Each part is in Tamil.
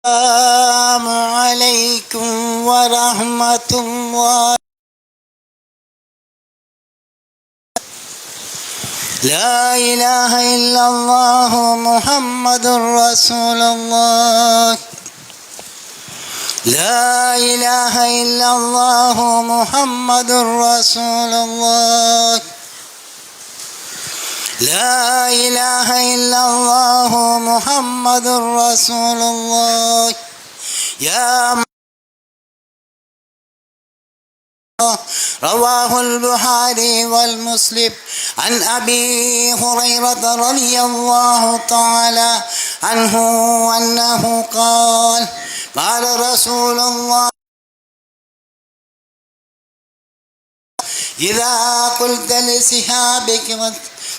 السلام عليكم ورحمة الله. لا إله إلا الله محمد رسول الله. لا إله إلا الله محمد رسول الله. لا إله إلا الله محمد رسول الله. يا رواه البخاري والمسلم عن أبي هريرة رضي الله تعالى عنه أنه قال قال رسول الله إذا قلت لصحابك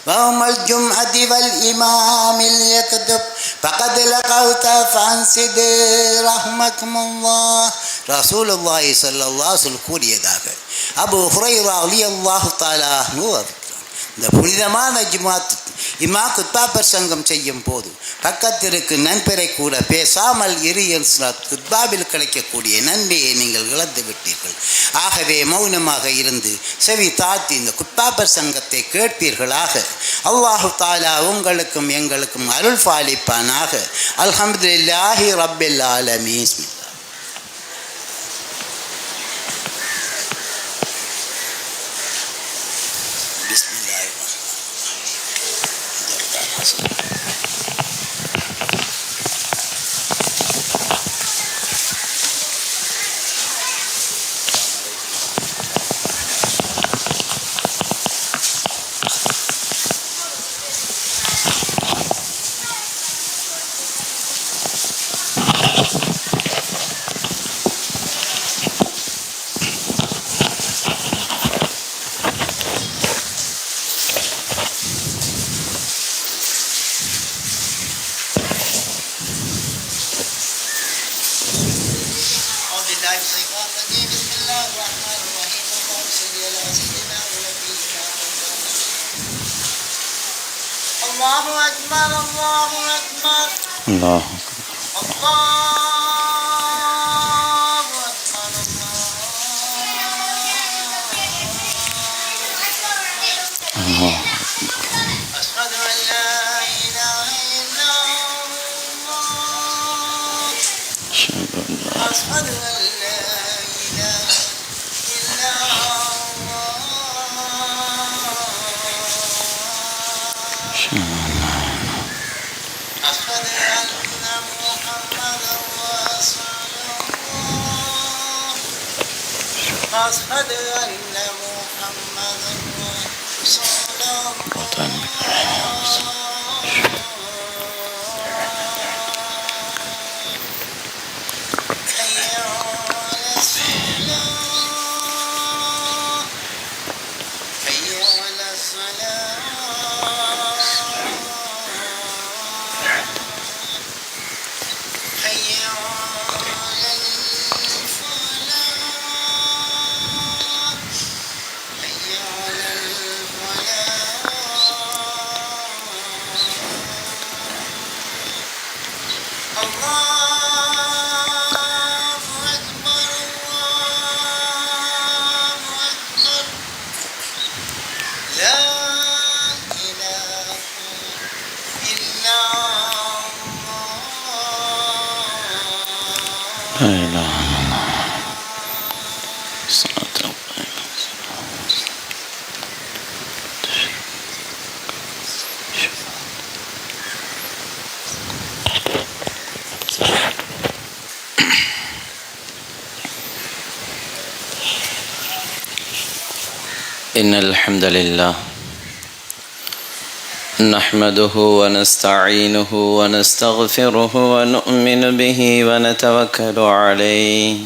ويوم الجمعة والإمام ليكتب فقد لقوت فأنسد رحمكم الله. رسول الله صلى الله عليه وسلم கூறியதாக அபூ ஹுரைரா ரலியல்லாஹு தஆலா இந்த புனிதமான இமா குத்பா பிரசங்கம் செய்யும் போது பக்கத்திற்கு நண்பரை கூட பேசாமல் இரு குத்பாவில் கிடைக்கக்கூடிய நன்மையை நீங்கள் இழந்து விட்டீர்கள். ஆகவே மௌனமாக இருந்து செவி தாழ்த்தி இந்த குத்பா பிரசங்கத்தை கேட்பீர்களாக. அல்லாஹு தஆலா உங்களுக்கும் எங்களுக்கும் அருள் பாலிப்பானாக. அல்ஹம்துலில்லாஹி ரப்பில் ஆலமீன். الله أكبر الله أكبر الله أكبر الله أشهد أن لا إله إلا الله. أشهد أن لا أشهد أن محمدا رسول الله. حي على الصلاة حي على الصلاة حي على لا إله إلا الله. صلاة إن الحمد لله نحمده ونستعينه ونستغفره ونؤمن به ونتوكل عليه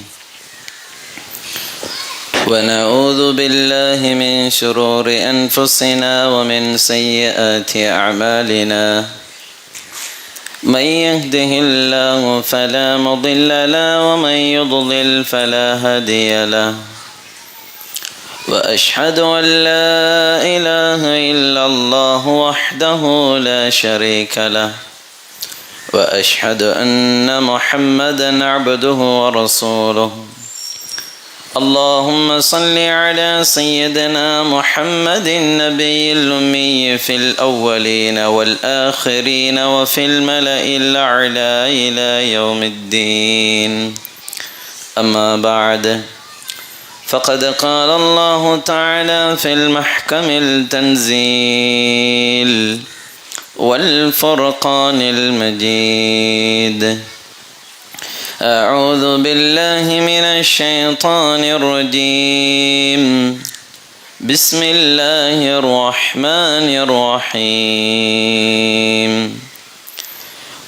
ونعوذ بالله من شرور أنفسنا ومن سيئات أعمالنا. من يهده الله فلا مضل له ومن يضلل فلا هادي له. وأشهد أن لا إله إلا الله وحده لا شريك له وأشهد أن محمدا عبده ورسوله اللهم صل على سيدنا محمد النبي الأمي في الأولين والآخرين وفي الملأ الأعلى إلى يوم الدين أما بعد فقد قال الله تعالى في المحكم التنزيل والفرقان المجيد أعوذ بالله من الشيطان الرجيم بسم الله الرحمن الرحيم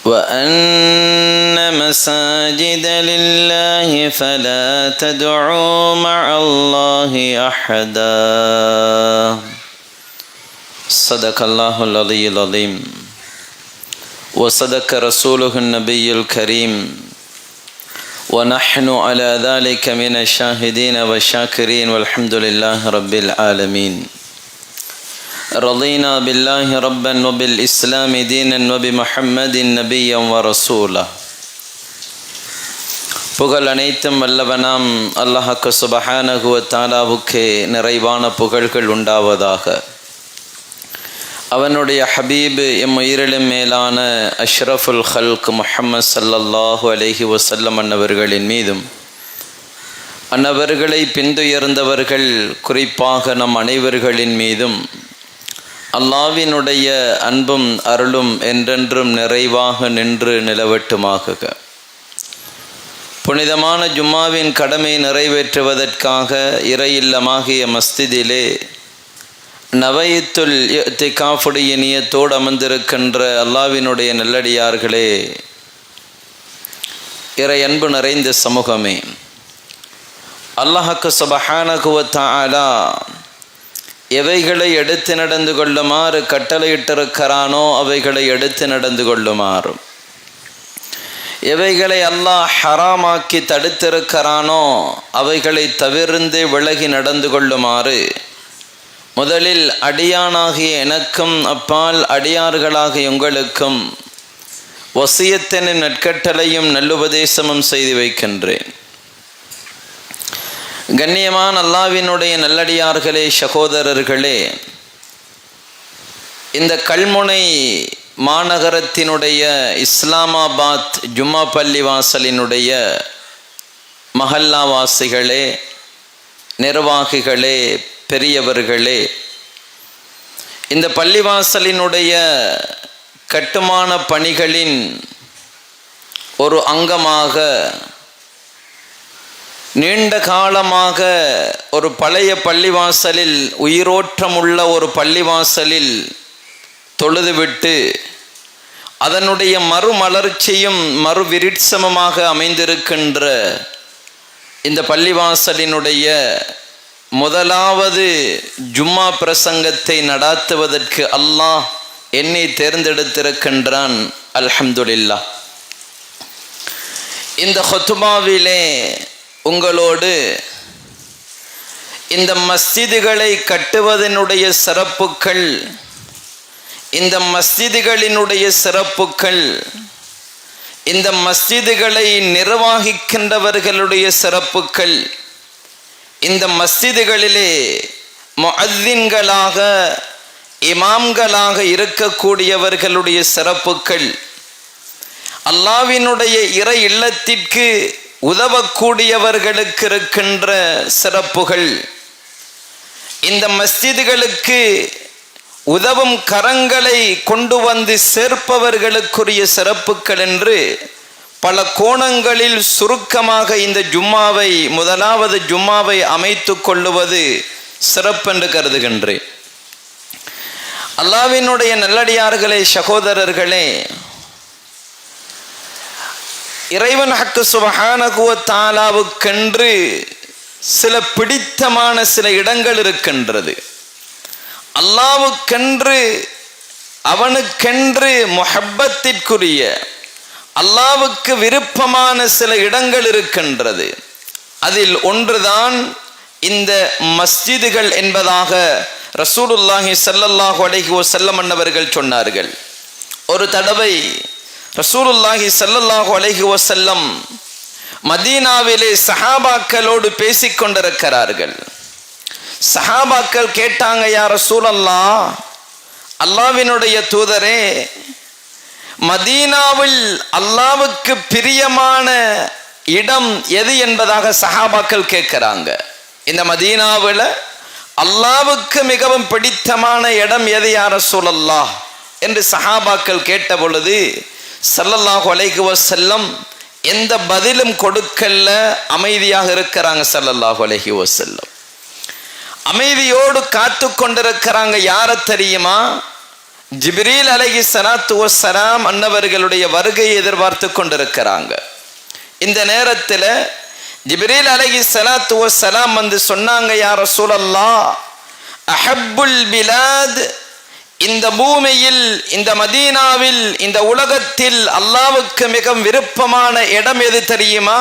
وأن مساجد لله فلا تدعوا مع الله أحدا صدق الله العلي العظيم وصدق رسوله النبي الكريم ونحن على ذلك من الشاهدين والشاكرين والحمد لله رب العالمين رضينا بالله ربا وبالإسلام دينا وبمحمد نبيا ورسولا புகழ் அனைத்தும் வல்லவனாம் அல்லாஹ்வுக்கு சுப்ஹானஹு வ தஆலாவுக்கு நிறைவான புகழ்கள் உண்டாவதாக. அவனுடைய ஹபீப் எம் உயிரிலும் மேலான அஷ்ரஃபுல் ஹல்க் முஹம்மது ஸல்லல்லாஹு அலைஹி வஸல்லம் அன்னவர்களின் மீதும் அன்னவர்களை பின்துயர்ந்தவர்கள் குறிப்பாக நம் அனைவர்களின் மீதும் அல்லாஹ்வினுடைய அன்பும் அருளும் என்றென்றும் நிறைவாக நின்று நிலவட்டுமாக. புனிதமான ஜும்மாவின் கடமை நிறைவேற்றுவதற்காக இறையில்லமாகிய மஸ்ஜிதிலே நவைத்துல் இத்திகாஃபுடைய நியத்தோடு அமர்ந்திருக்கின்ற அல்லாஹ்வினுடைய நல்லடியார்களே, இறை அன்பு நிறைந்த சமூகமே, அல்லாஹ்வுக்கு சுப்ஹானஹு வ தஆலா எவைகளை எடுத்து நடந்து கொள்ளுமாறு கட்டளையிட்டிருக்கிறானோ அவைகளை எடுத்து நடந்து கொள்ளுமாறும், எவைகளை அல்லாஹ் ஹராமாக்கி தடுத்திருக்கிறானோ அவைகளை தவிர்ந்து விலகி நடந்து கொள்ளுமாறு முதலில் அடியானாகிய எனக்கும் அப்பால் அடியார்களாகிய உங்களுக்கும் வசியத்தின் நற்கட்டளையும் நல்லுபதேசமும் செய்து வைக்கின்றேன். கண்ணியமான அல்லாஹ்வினுடைய நல்லடியார்களே, சகோதரர்களே, இந்த கல்முனை மாநகரத்தினுடைய இஸ்லாமாபாத் ஜும்மா பள்ளிவாசலினுடைய மஹல்லாவாசிகளே, நிர்வாகிகளே, பெரியவர்களே, இந்த பள்ளிவாசலினுடைய கட்டுமான பணிகளின் ஒரு அங்கமாக நீண்ட காலமாக ஒரு பழைய பள்ளிவாசலில், உயிரோற்றமுள்ள ஒரு பள்ளிவாசலில் தொழுதுவிட்டு அதனுடைய மறுமலர்ச்சியும் மறுவிருட்சமுமாக அமைந்திருக்கின்ற இந்த பள்ளிவாசலினுடைய முதலாவது ஜும்மா பிரசங்கத்தை நடாத்துவதற்கு அல்லாஹ் என்னை தேர்ந்தெடுத்திருக்கின்றான். அல்ஹம்துலில்லாஹ். இந்த ஹுத்பாவிலே உங்களோடு இந்த மஸ்ஜிதுகளை கட்டுவதனுடைய சிறப்புகள், இந்த மஸ்ஜிதுகளினுடைய சிறப்புகள், இந்த மஸ்ஜிதுகளை நிர்வகிக்கின்றவர்களுடைய சிறப்புகள், இந்த மஸ்ஜிதுகளிலே முஅத்தின்களாக இமாம்களாக இருக்கக்கூடியவர்களுடைய சிறப்புகள், அல்லாஹ்வினுடைய இறை இல்லத்திற்கு உதவக்கூடியவர்களுக்கு இருக்கின்ற சிறப்புகள், இந்த மஸ்ஜிதுகளுக்கு உதவும் கரங்களை கொண்டு வந்து சேர்ப்பவர்களுக்குரிய சிறப்புகள் என்று பல கோணங்களில் சுருக்கமாக இந்த ஜும்மாவை, முதலாவது ஜும்மாவை அமைத்து கொள்ளுவது சிறப்பென்று கருதுகின்றேன். அல்லாஹ்வினுடைய நல்லடியார்களே, சகோதரர்களே, இறைவன் ஹக்கு சுப்ஹானஹு வ தஆலாவுக்கென்று சில பிடித்தமான சில இடங்கள் இருக்கின்றது. அல்லாஹ்வுக்கென்று, அவனுக்கென்று முஹப்பத்திற்குரிய, அல்லாஹ்வுக்கு விருப்பமான சில இடங்கள் இருக்கின்றது. அதில் ஒன்றுதான் இந்த மஸ்ஜிதுகள் என்பதாக ரசூலுல்லாஹி ஸல்லல்லாஹு அலைஹி வஸல்லம் அவர்கள் சொன்னார்கள். ஒரு தடவை ரசூலுல்லாஹி ஸல்லல்லாஹு அலைஹி வஸல்லம் மதீனாவிலே சஹாபாக்களோடு பேசிக் கொண்டிருக்கிறார்கள். சஹாபாக்கள் கேட்டாங்க, யா ரசூலல்லாஹ், அல்லாஹ்வினுடைய தூதரே, மதீனாவில் அல்லாஹ்வுக்கு பிரியமான இடம் எது என்பதாக சஹாபாக்கள் கேட்கிறாங்க. இந்த மதீனாவில் அல்லாஹ்வுக்கு மிகவும் பிடித்தமான இடம் எது யா ரசூலல்லாஹ் என்று சஹாபாக்கள் கேட்ட பொழுது ஸல்லல்லாஹு அலைஹி வஸல்லம் எந்த பதிலும் கொடுக்கல, அமைதியாக இருக்கிறாங்க. ஸல்லல்லாஹு அலைஹி வஸல்லம் அமைதியோடு காத்து கொண்டிருக்கிறாங்க. யார தெரியுமா? ஜிப்ரீல் அலைஹிஸ்ஸலாத்து வஸ்ஸலாம் அன்னவர்களுடைய வருகையை எதிர்பார்த்து கொண்டிருக்கிறாங்க. இந்த நேரத்தில் ஜிப்ரீல் அலைஹிஸ்ஸலாத்து வஸ்ஸலாம் வந்து சொன்னாங்க, யா ரசூலல்லாஹ், அஹப்புல் பிலாத், இந்த பூமியில், இந்த மதீனாவில், இந்த உலகத்தில் அல்லாஹ்வுக்கு மிக விருப்பமான இடம் எது தெரியுமா?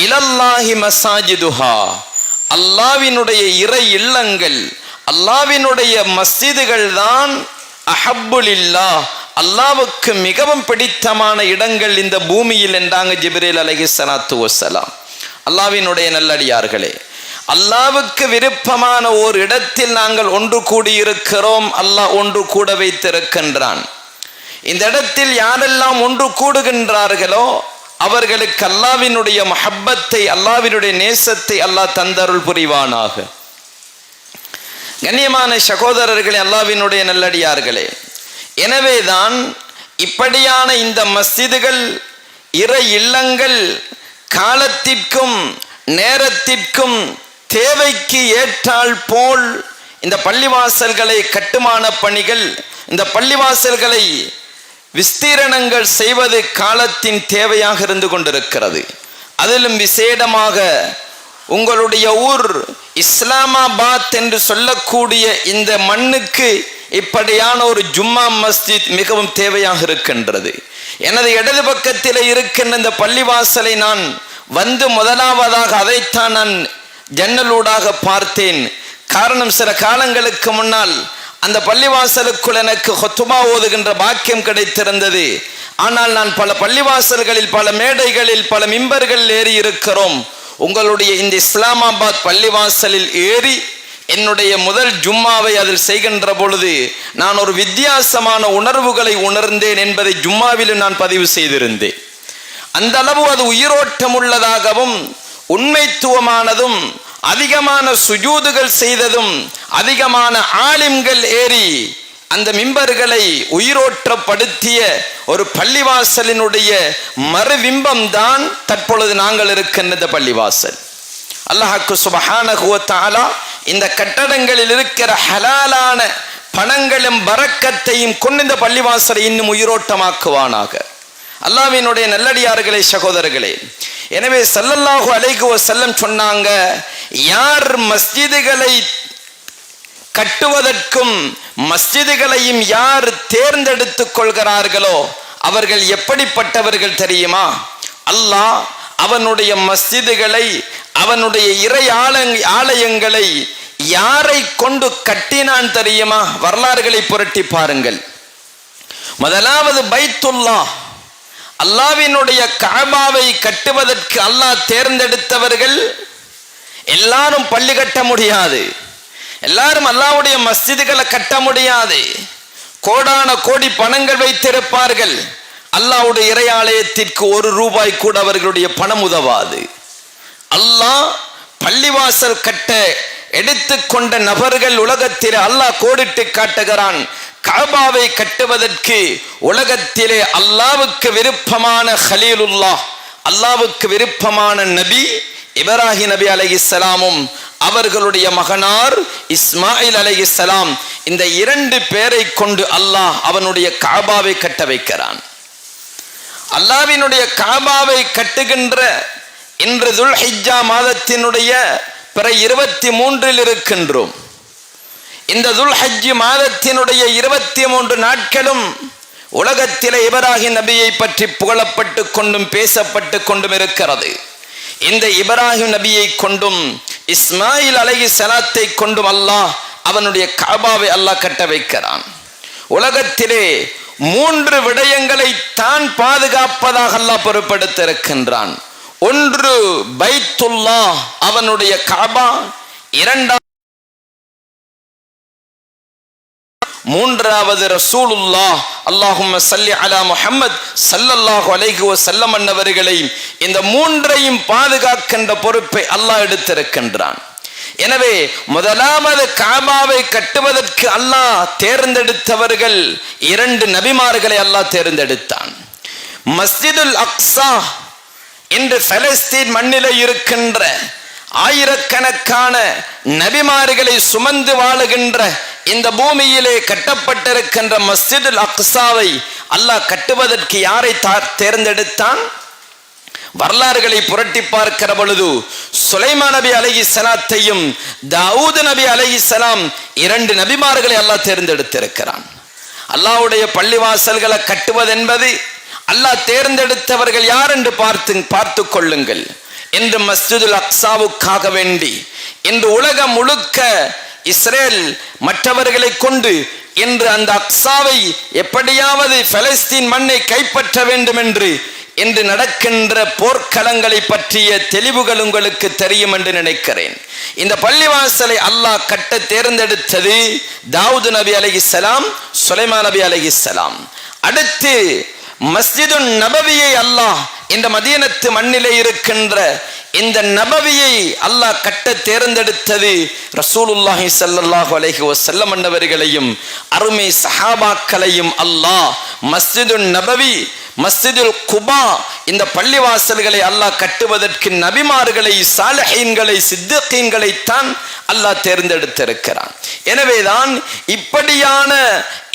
இலல்லாஹி மசாஜிதுஹா, அல்லாஹ்வினுடைய இறை இல்லங்கள், அல்லாஹ்வினுடைய மஸ்ஜிதுகள் தான் அஹப்புலில்லாஹ், அல்லாஹ்வுக்கு மிகவும் பிடித்தமான இடங்கள் இந்த பூமியில் என்றாங்க ஜிப்ரீல் அலைஹிஸ்ஸலாத்து வஸ்ஸலாம். அல்லாஹ்வினுடைய நல்லடியார்களே, அல்லாஹ்வுக்கு விருப்பமான ஓர் இடத்தில் நாங்கள் ஒன்று கூடியிருக்கிறோம். அல்லாஹ் ஒன்று கூட வைத்திருக்கின்றான். இந்த இடத்தில் யாரெல்லாம் ஒன்று கூடுகின்றார்களோ அவர்களுக்கு அல்லாஹ்வினுடைய மஹப்பத்தை, அல்லாஹ்வினுடைய நேசத்தை அல்லாஹ் தந்தருள் புரிவானாக. கண்ணியமான சகோதரர்களே, அல்லாஹ்வினுடைய நல்லடியார்களே, எனவேதான் இப்படியான இந்த மஸ்ஜிதுகள், இறை இல்லங்கள் காலத்திற்கும் நேரத்திற்கும் தேவைக்கு ஏற்றால் போல் இந்த பள்ளிவாசல்களை, கட்டுமான பணிகள், இந்த பள்ளிவாசல்களை விஸ்தீரணங்கள் செய்வது காலத்தின் தேவையாக இருந்து கொண்டிருக்கிறது. அதிலும் விசேடமாக உங்களுடைய ஊர் இஸ்லாமாபாத் என்று சொல்லக்கூடிய இந்த மண்ணுக்கு இப்படியான ஒரு ஜும்மா மஸ்ஜித் மிகவும் தேவையாக இருக்கின்றது. எனது இடது பக்கத்தில் இருக்கின்ற இந்த பள்ளிவாசலை நான் வந்து முதலாவதாக அதைத்தான் நான் ஜன்னலூடாக பார்த்தேன். காரணம், சில காலங்களுக்கு முன்னால் அந்த பள்ளிவாசலுக்குள் எனக்கு ஹுத்பா ஓதுகின்ற பாக்கியம் கிடைத்திருந்தது. ஆனால் நான் பல பள்ளிவாசல்களில், பல மேடைகளில், பல மிம்பர்கள் ஏறி இருக்கிறோம். உங்களுடைய இந்த இஸ்லாமாபாத் பள்ளிவாசலில் ஏறி என்னுடைய முதல் ஜும்மாவை அதில் செய்கின்ற பொழுது நான் ஒரு வித்தியாசமான உணர்வுகளை உணர்ந்தேன் என்பதை ஜும்மாவிலும் நான் பதிவு செய்திருந்தேன். அந்த அளவு அது உயிரோட்டம் உள்ளதாகவும் உண்மைத்துவமானதும், அதிகமான சுஜூதுகள் செய்ததும், அதிகமான ஆலிம்கள் ஏறி அந்த மிம்பர்களை உயிரோற்றப்படுத்திய ஒரு பள்ளிவாசலினுடைய மறுவிம்பம் தான் தற்பொழுது நாங்கள் இருக்கின்ற இந்த பள்ளிவாசல். அல்லாஹ்வுக்கு சுப்ஹானஹு வ தஆலா இந்த கட்டடங்களில் இருக்கிற ஹலாலான பணங்களும் பரக்கத்தையும் கொண்டு இந்த பள்ளிவாசலை இன்னும் உயிரோட்டமாக்குவானாக. அல்லாஹ்வினுடைய நல்லடியார்களே, சகோதரர்களே, எனவே ஸல்லல்லாஹு அலைஹி வஸல்லம் சொன்னாங்க, யார் மஸ்ஜிதுகளை கட்டுவதற்கும் மஸ்ஜிதுகளையும் யார் தேர்ந்தெடுத்துக் கொள்கிறார்களோ அவர்கள் எப்படிப்பட்டவர்கள் தெரியுமா? அல்லாஹ் அவனுடைய மஸ்ஜிதுகளை, அவனுடைய இறை ஆலயங்களை யாரை கொண்டு கட்டினான் தெரியுமா? வரலாறுகளை புரட்டி பாருங்கள். முதலாவது பைத்துல்லாஹ், அல்லாஹ்வினுடைய கஅபாவை கட்டுவதற்கு அல்லாஹ் தேர்ந்தெடுத்தவர்கள். எல்லாரும் பள்ளி கட்ட முடியாது, எல்லாரும் அல்லாஹ்வுடைய மஸ்ஜிதுகளை கட்ட முடியாது. கோடான கோடி பணங்கள் வைத்திருப்பார்கள். அல்லாஹ்வுடைய இறை ஆலயத்திற்கு ₹1 கூட அவர்களுடைய பணம் உதவாது. அல்லாஹ் பள்ளிவாசல் கட்ட எடுத்துக்கொண்ட நபர்கள் உலகத்திலே அல்லாஹ் கோடிட்டு காட்டுகிறான். கஅபாவை கட்டுவதற்கு உலகத்திலே அல்லாஹ்வுக்கு விருப்பமான கலீலுல்லாஹ், அல்லாஹ்வுக்கு விருப்பமான நபி இப்ராஹிம் நபி அலைஹிஸ்ஸலாமும் அவர்களுடைய மகனார் இஸ்மாயில் அலைஹிஸ்ஸலாம், இந்த 2 பேரை கொண்டு அல்லாஹ் அவனுடைய கஅபாவை கட்ட வைக்கிறான். அல்லாஹ்வினுடைய கஅபாவை கட்டுகின்ற இன்று துல்ஹிஜ்ஜா மாதத்தினுடைய பிற 23 இருக்கின்றோம். இந்த துல்ஹஜ் மாதத்தினுடைய 23 நாட்களும் உலகத்திலே இப்ராஹிம் நபியை பற்றி புகழப்பட்டு கொண்டும் பேசப்பட்டு கொண்டும் இருக்கிறது. இந்த இப்ராஹிம் நபியை கொண்டும் இஸ்மாயில் அலைஹிஸ்ஸலாத்தை கொண்டும் அல்லாஹ் அவனுடைய கஅபாவை அல்லாஹ் கட்ட வைக்கிறான். உலகத்திலே மூன்று விடயங்களை தான் பாதுகாப்பதாக அல்லாஹ் பொறுப்பெடுத்திருக்கின்றான். ஒன்று பைத்துல்லாஹ், அவனுடைய கஅபா. மூன்றாவது ரசூலுல்லாஹ், அல்லாஹும்ம ஸல்லி அலா முஹம்மத் ஸல்லல்லாஹு அலைஹி வஸல்லம் அன்னவர்களை. இந்த மூன்றையும் பாதுகாக்கின்ற பொறுப்பை அல்லாஹ் எடுத்திருக்கின்றான். எனவே முதலாவது கஅபாவை கட்டுவதற்கு அல்லாஹ் தேர்ந்தெடுத்தவர்கள் 2 நபிமார்களை அல்லாஹ் தேர்ந்தெடுத்தான். மஸ்ஜிதுல் அக்ஸா இன்று பலஸ்தீன் மண்ணிலே இருக்கின்ற ஆயிரக்கணக்கான நபிமார்களை சுமந்து வாழுகின்ற இந்த பூமியிலே கட்டப்பட்டிருக்கின்ற மஸ்ஜிதுல் அக்ஸாவை அல்லாஹ் கட்டுவதற்கு யாரை தேர்ந்தெடுத்தான்? வரலாறுகளை புரட்டி பார்க்கிற பொழுது சுலைமான் நபி அலைஹிஸ்ஸலாத்தையும் தாவூத் நபி அலைஹிஸ்ஸலாம் 2 நபிமார்களை அல்லாஹ் தேர்ந்தெடுத்திருக்கிறான். அல்லாஹ்வுடைய பள்ளிவாசல்களை கட்டுவதென்பது அல்லாஹ் தேர்ந்தெடுத்தவர்கள் யார் என்று பார்த்து கொள்ளுங்கள். இன்று மஸ்ஜிதுல் அக்ஸாவுக்காக வேண்டி இன்று உலகம் முழுக்க இஸ்ரேல் மற்றவர்களை கொண்டு இன்று அந்த அக்ஸாவை எப்படியாவது பலஸ்தீன் மண்ணை கைப்பற்ற வேண்டும் என்று இன்று நடக்கின்ற போர்க்களங்களை பற்றிய தெளிவுகள் உங்களுக்கு தெரியும் என்று நினைக்கிறேன். இந்த பள்ளிவாசலை அல்லாஹ் கட்ட தேர்ந்தெடுத்தது தாவூத் நபி அலைஹிஸ்ஸலாம், சுலைமான் நபி அலைஹிஸ்ஸலாம். அடுத்து மஸ்ஜிதுன் நபவியை அல்லாஹ் இந்த மதீனத்து மண்ணிலே இருக்கின்ற இந்த நபவியை அல்லாஹ் கட்ட தேர்ந்தெடுத்தது ரசூலுல்லாஹி ஸல்லல்லாஹு அலைஹி வஸல்லம் அன்னவர்களையும் அருமை சஹாபாக்களையும் அல்லாஹ் மஸ்ஜிதுன் நபவி, மஸ்ஜிதுல் குபா இந்த பள்ளிவாசல்களை அல்லாஹ் கட்டுவதற்கு நபிமார்களை, சாலிஹீன்களை, சித்திகீன்களை தான் அல்லாஹ் தேர்ந்தெடுத்திருக்கிறான். எனவேதான் இப்படியான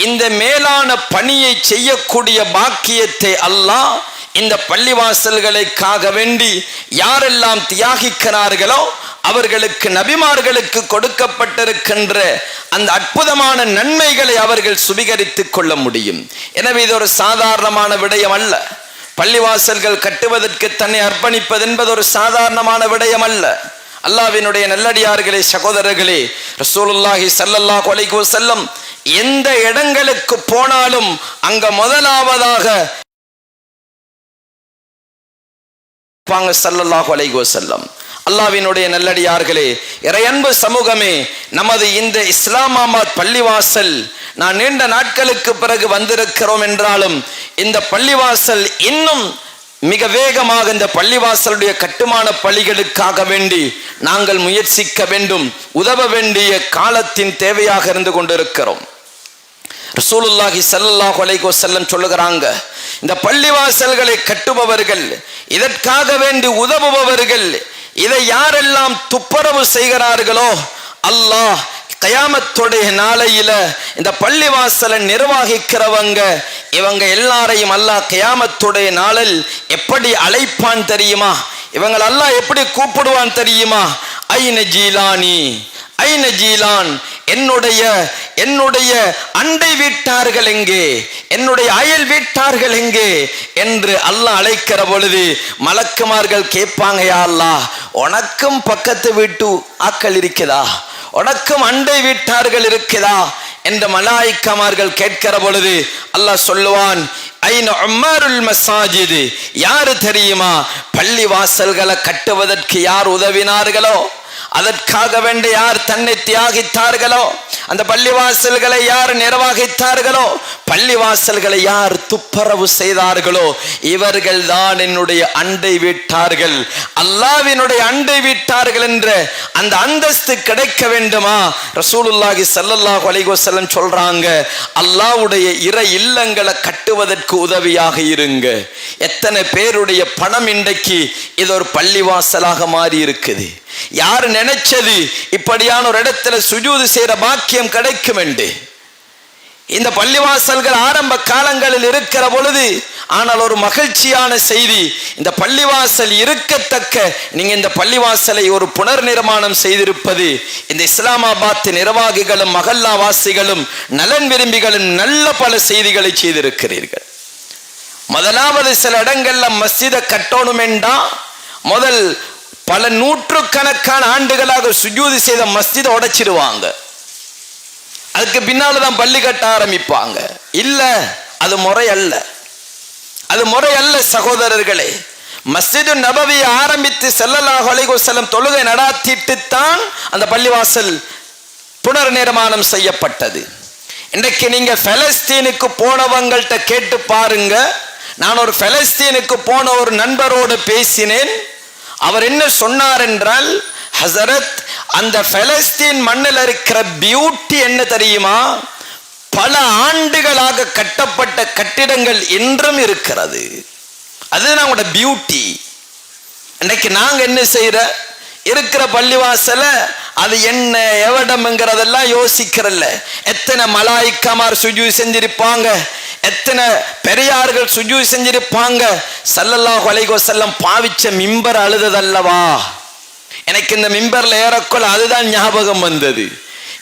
இந்த மேலான பணியை செய்யக்கூடிய பாக்கியத்தை அல்லாஹ் இந்த பள்ளிவாசல்களுக்காக வேண்டி யாரெல்லாம் தியாகிக்கிறார்களோ அவர்களுக்கு, நபிமார்களுக்கு கொடுக்கப்பட்டிருக்கின்ற அந்த அற்புதமான நன்மைகளை அவர்கள் சுவீகரித்துக் கொள்ள முடியும். எனவே இது ஒரு சாதாரணமான விடயம் அல்ல. பள்ளிவாசல்கள் கட்டுவதற்கு தன்னை அர்ப்பணிப்பது என்பது ஒரு சாதாரணமான விடயம் அல்ல. அல்லாஹ்வினுடைய நல்லடியார்களே, சகோதரர்களே, ரசூலுல்லாஹி ஸல்லல்லாஹு அலைஹி வஸல்லம் எந்த இடங்களுக்கு போனாலும் அங்க முதலாவதாக ஸல்லல்லாஹு அலைஹி வஸல்லம். அல்லாஹ்வினுடைய நல்லடியார்களே, இறையன்பு சமூகமே, நமது இந்த இஸ்லாமாபாத் பள்ளிவாசல் நான் நீண்ட நாட்களுக்கு பிறகு வந்திருக்கிறோம் என்றாலும் இந்த பள்ளிவாசல் இன்னும் மிக வேகமாக இந்த பள்ளிவாசலுடைய கட்டுமான பணிகளுக்காக வேண்டி நாங்கள் முயற்சிக்க வேண்டும், உதவ வேண்டிய காலத்தின் தேவையாக இருந்து கொண்டிருக்கிறோம். ரசூலுல்லாஹி ஸல்லல்லாஹு அலைஹி வஸல்லம் சொல்லுகிறாங்க, இந்த பள்ளிவாசல்களை கட்டுபவர்கள், இதற்காக வேண்டி உதவுபவர்கள், இதை யாரெல்லாம் துப்புரவு செய்கிறார்களோ அல்லாஹ் கயாமத்துடைய நாளையில இந்த பள்ளிவாசலை நிர்வகிக்கிறவங்க இவங்க எல்லாரையும் அல்லாஹ் கயாமத்துடைய நாளில் எப்படி அழைப்பான் தெரியுமா? இவங்க அல்லாஹ் எப்படி கூப்பிடுவான் தெரியுமா? ஐன ஜீலானி, ஐன ஜீலான், என்னுடைய அண்டை வீட்டார்கள் எங்கே, என்னுடைய அயல் வீட்டார்கள் எங்கே என்று அல்லாஹ் அழைக்கிற பொழுது மலக்குமார்கள் கேட்பாங்க, யா அல்லாஹ், உனக்கும் பக்கத்து வீட்டு ஆக்கள் இருக்குதா, உனக்கும் அண்டை வீட்டார்கள் இருக்குதா என்ற மலாயிக்கமார்கள் கேட்கிற பொழுது அல்லாஹ் சொல்லுவான், ஐன உம்மருல் மசாஜித், யாரு தெரியுமா? பள்ளி வாசல்களை கட்டுவதற்கு யார் உதவினார்களோ, அதற்காக வேண்டி யார் தன்னை தியாகித்தார்களோ, அந்த பள்ளிவாசல்களை யார் நிர்வகித்தார்களோ, பள்ளிவாசல்களை யார் துப்புரவு செய்தார்களோ, இவர்கள் தான் என்னுடைய அண்டை வீட்டார்கள். அல்லாஹ்வினுடைய அண்டை வீட்டார்கள் என்ற அந்த அந்தஸ்து கிடைக்க வேண்டுமா? ரசூலுல்லாஹி ஸல்லல்லாஹு அலைஹி வஸல்லம் சொல்றாங்க, அல்லாஹ்வுடைய இறை இல்லங்களை கட்டுவதற்கு உதவியாக இருங்க. எத்தனை பேருடைய பணம் இன்றைக்கு இது ஒரு பள்ளிவாசலாக மாறி இருக்குது. யார் நினைச்சது இப்படியான ஒரு இடத்துல சுஜூது செய்யற பாக்கியம் கிடைக்கும் என்று? இந்த பள்ளிவாசல்கள் ஆரம்ப காலங்களில் இருக்கிற பொழுது, ஆனால் ஒரு மகிழ்ச்சியான செய்தி, இந்த பள்ளிவாசல் இருக்கத்தக்க நீங்க இந்த பள்ளிவாசலை ஒரு புனர் நிர்மாணம் செய்திருப்பது இந்த இஸ்லாமாபாத் நிர்வாகிகளும் மகல்லாவாசிகளும் நலன் விரும்பிகளும் நல்ல பல செய்திகளை செய்திருக்கிறீர்கள். முதலாவது சில இடங்கள்ல மஸ்ஜிதை கட்டணும் என்றா முதல் பல நூற்றுக்கணக்கான ஆண்டுகளாக சுஜூது செய்த மஸ்ஜிதை உடைச்சிடுவாங்க. அதுக்கு பின்னால்தான் பள்ளி கட்ட ஆரம்பிப்பாங்க. இல்ல, அது முறை அல்ல, அது முறை அல்ல சகோதரர்களே. மஸ்ஜிது நபவி ஆரம்பித்து ஸல்லல்லாஹு அலைஹி வஸல்லம் தொழுகை நடாத்திட்டு தான் அந்த பள்ளிவாசல் புனர் நிர்மாணம் செய்யப்பட்டது. இன்றைக்கு நீங்க பலஸ்தீனுக்கு போனவங்கள்ட்ட கேட்டு பாருங்க. நான் ஒரு பலஸ்தீனுக்கு போன ஒரு நண்பரோடு பேசினேன். அவர் என்ன சொன்னார் என்றால், ஹஸரத், அந்த பலஸ்தீன் மண்ணில் இருக்கிற பியூட்டி என்ன தெரியுமா? பல ஆண்டுகளாக கட்டப்பட்ட கட்டிடங்கள் இன்றும் இருக்கிறது. அதுதான் நம்மளோட பியூட்டி. இன்னைக்கு நாங்க என்ன செய்யற, இருக்கிற பள்ளிவாசல அது என்ன எவடம்ங்கிறதெல்லாம் யோசிக்கிறல்ல. எத்தனை மலாய்க்கமார் சுஜூத் செஞ்சிருப்பாங்க, எத்தனை பெரியார்கள் சுஜூத் செஞ்சிருப்பாங்க. ஸல்லல்லாஹு அலைஹி வஸல்லம் பாவிச்ச மிம்பர் அழுததல்லவா? எனக்கு இந்த மிம்பர்ல ஏறக்குள்ள அதுதான் ஞாபகம் வந்தது.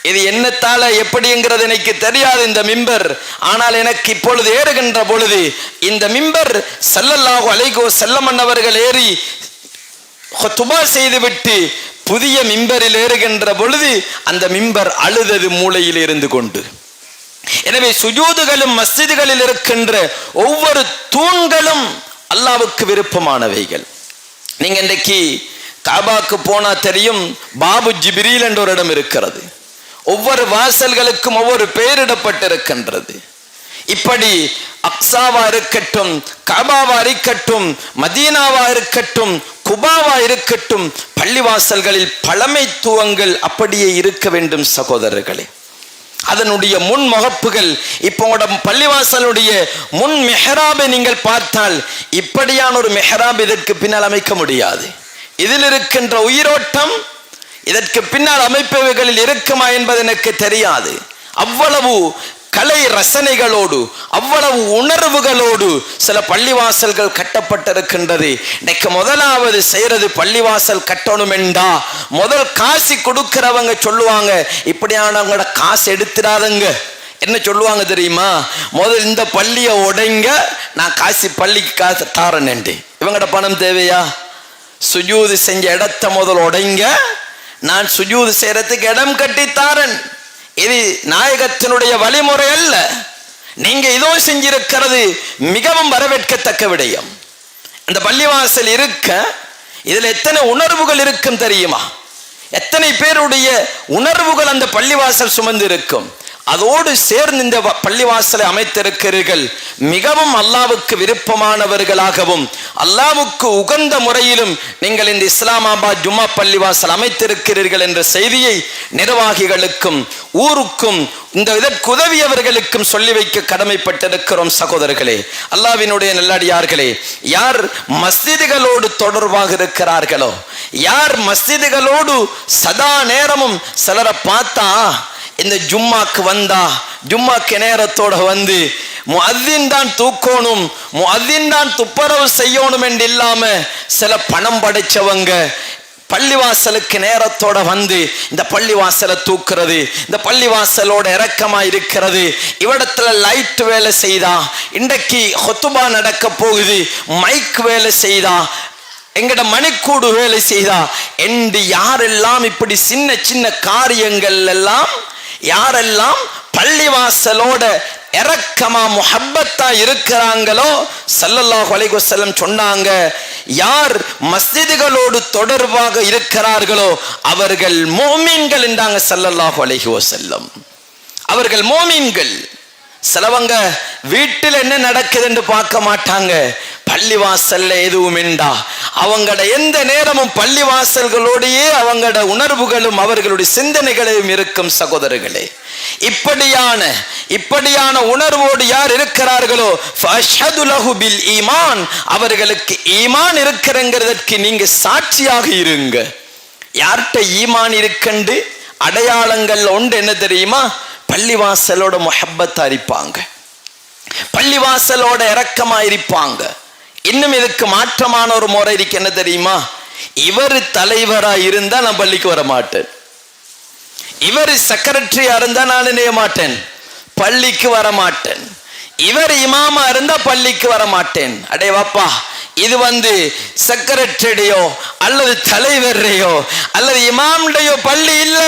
இது என்னத்தால எப்படிங்கிறது எனக்கு தெரியாது இந்த மிம்பர். ஆனால் எனக்கு இப்பொழுது ஏறுகின்ற பொழுது இந்த மிம்பர் ஸல்லல்லாஹு அலைஹி வஸல்லம் அவர்கள் ஏறி ஹுத்பா செய்துவிட்டு புதிய மிம்பரில் ஏறுகின்ற பொழுது அந்த மிம்பர் அழுதது மூலையில் இருந்து கொண்டு. எனவே சுஜூதுகளும் மஸ்ஜிதுகளில் இருக்கின்ற ஒவ்வொரு தூண்களும் அல்லாஹ்வுக்கு விருப்பமானவைகள். நீங்க இன்றைக்கு காபாக்கு போனா தெரியும், பாபு ஜிப்ரீல் என்ற ஒரு இடம் இருக்கிறது. ஒவ்வொரு வாசல்களுக்கும் ஒவ்வொரு பெயரிடப்பட்டிருக்கின்றது. இப்படி அக்ஸாவா இருக்கட்டும், காபாவா இருக்கட்டும், மதீனாவா இருக்கட்டும், குபாவா இருக்கட்டும், பள்ளிவாசல்களில் பழமைத்துவங்கள் அப்படியே இருக்க வேண்டும் சகோதரர்களே. அதனுடைய முன் முகப்புகள், இப்போ பள்ளிவாசலுடைய முன் மெஹராபை நீங்கள் பார்த்தால் இப்படியான ஒரு மெஹராப் இதற்கு பின்னால் அமைக்க முடியாது. இதில் இருக்கின்ற உயிரோட்டம் இதற்கு பின்னால் அமைப்பவைகளில் இருக்குமா என்பது எனக்கு தெரியாது. அவ்வளவு கலை ரசனைகளோடு, அவ்வளவு உணர்வுகளோடு சில பள்ளிவாசல்கள் கட்டப்பட்டிருக்கின்றது. இன்னைக்கு முதலாவது செய்யறது, பள்ளிவாசல் கட்டணும் என்றா முதல் காசு கொடுக்கிறவங்க சொல்லுவாங்க, இப்படியானவங்களோட காசு எடுத்துடாதங்க. என்ன சொல்லுவாங்க தெரியுமா? முதல் இந்த பள்ளியை உடைங்க, நான் காசு பள்ளிக்கு காசு தாரேன். இவங்கட பணம் தேவையா? சுஜூது செஞ்ச இடத்த முதல் உடைங்க, நான் சுஜூது செய்யறதுக்கு இடம் கட்டி தாரன். இது நாயகத்தினுடைய வழிமுறை அல்ல. நீங்க இதோ செஞ்சிருக்கிறது மிகவும் வரவேற்கத்தக்க விடயம். இந்த பள்ளிவாசல் இருக்க இதுல எத்தனை உணர்வுகள் இருக்கும் தெரியுமா? எத்தனை பேருடைய உணர்வுகள் அந்த பள்ளிவாசல் சுமந்து இருக்கும். அதோடு சேர்ந்து இந்த பள்ளிவாசலை அமைத்திருக்கிறீர்கள். மிகவும் அல்லாஹ்வுக்கு விருப்பமானவர்களாகவும் அல்லாஹ்வுக்கு உகந்த முறையிலும் நீங்கள் இந்த இஸ்லாமாபாத் ஜும்மா பள்ளிவாசல் அமைத்திருக்கிறீர்கள் என்ற செய்தியை நிர்வாகிகளுக்கும் ஊருக்கும் இந்த இதற்கு உதவியவர்களுக்கும் சொல்லி வைக்க கடமைப்பட்டிருக்கிறோம். சகோதரர்களே, அல்லாஹ்வினுடைய நல்லடியார்களே, யார் மஸ்ஜிதுகளோடு தொடர்பாக இருக்கிறார்களோ, யார் மஸ்ஜிதுகளோடு சதா நேரமும், சிலரை பார்த்தா இந்த ஜும்மாக்கு வந்தா ஜும்மாக்கு நேரத்தோட வந்து முஅத்தின் தான் தூக்கணும், முஅத்தின் தான் துப்பரவு செய்யணும் என்று இல்லாம சில பணம் படைச்சவங்க பள்ளிவாசலுக்கு நேரத்தோட வந்து இந்த பள்ளிவாசலை தூக்குறது, இந்த பள்ளிவாசலோட இறக்கமா இருக்கிறது. இவ்விடத்துல லைட் வேலை செய்தா, இன்றைக்கு ஹுத்பா நடக்க போகுது, மைக் வேலை செய்தா, எங்கட மணிக்கூடு வேலை செய்தா என்று யாரெல்லாம் இப்படி சின்ன சின்ன காரியங்கள் எல்லாம் யாரெல்லாம் பள்ளிவாசலோட இரக்கமா முஹப்பத்தா இருக்கிறாங்களோ, ஸல்லல்லாஹு அலைஹி வஸல்லம் சொன்னாங்க, யார் மஸ்ஜிதுகளோடு தொடர்பாக இருக்கிறார்களோ அவர்கள் மோமீன்கள் என்றாங்க ஸல்லல்லாஹு அலைஹி வஸல்லம். அவர்கள் மோமீன்கள். சிலவங்க வீட்டில் என்ன நடக்குது என்று பார்க்க மாட்டாங்க, பள்ளிவாசல்ல எதுவும் என்றா அவங்களோட எந்த நேரமும் பள்ளிவாசல்களோடையே அவங்களோட உணர்வுகளும் அவர்களுடைய சிந்தனைகளையும் இருக்கும். சகோதரர்களே, இப்படியான உணர்வோடு யார் இருக்கிறார்களோ ஃபஅஷ்ஹது லஹு பில் ஈமான், அவர்களுக்கு ஈமான் இருக்கிறங்கிறதற்கு நீங்க சாட்சியாக இருங்க. யார்கிட்ட ஈமான் இருக்கண்டு அடையாளங்கள் ஒன்று என்ன தெரியுமா? பள்ளிவாசலோட முஹப்பத்தா இருப்பாங்க, பள்ளிவாசலோட இரக்கமா இருப்பாங்க. இன்னும் இதுக்கு மாற்றமான ஒரு முறை இருக்கு, என்ன தெரியுமா? இவர் தலைவரா இருந்தா நான் பள்ளிக்கு வர மாட்டேன், இவர் செக்ரட்டரியா இருந்தா நான் நினைய மாட்டேன், பள்ளிக்கு வர மாட்டேன், இவர் இமாமா இருந்தா பள்ளிக்கு வர மாட்டேன். அடே வாப்பா, இது செக்ரட்டரியோ அல்லது தலைவரையோ அல்லது இமாமுடையோ பள்ளி இல்ல,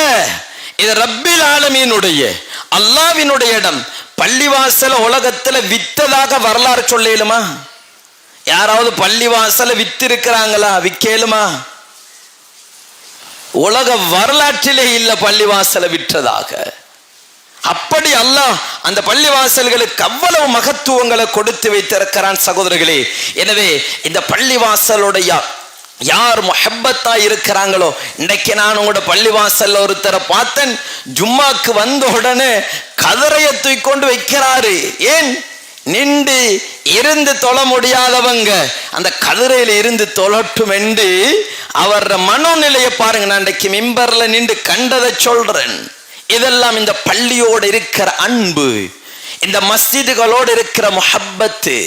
இது ரப்பில் ஆலமீனுடைய அல்லாஹ்வினுடைய இடம். பள்ளிவாசல உலகத்துல வித்ததாக வரலாறு சொல்லேலுமா? யாராவது பள்ளிவாசல வித்து இருக்கிறாங்களா? விக்கேலுமா? உலக வரலாற்றிலே இல்ல பள்ளிவாசல விற்றதாக. அப்படி அல்லாஹ் அந்த பள்ளிவாசல்களுக்கு அவ்வளவு மகத்துவங்களை கொடுத்து வைத்திருக்கிறான் சகோதரர்களே. எனவே இந்த பள்ளிவாசலுடைய யார் முஹப்பத்தா இருக்கிறாங்களோ, இன்னைக்கு நான் உங்களோட பள்ளிவாசல்ல ஒருத்தரை பார்த்தேன், ஜும்மாக்கு வந்த உடனே கதரைய தூக்கொண்டு வைக்கிறாரு. ஏன்? நின்று இருந்து தொழ முடியாதவங்க அந்த கதிரையில இருந்து தொழட்டும் என்று அவர் மனோநிலையை பாருங்க. நான் இன்றைக்கு மிம்பர்ல நின்று கண்டதை சொல்றேன். இதெல்லாம் இந்த பள்ளியோடு இருக்கிற அன்பு, இந்த மஸ்ஜிதுகளோடு இருக்கிற முஹப்பத்து,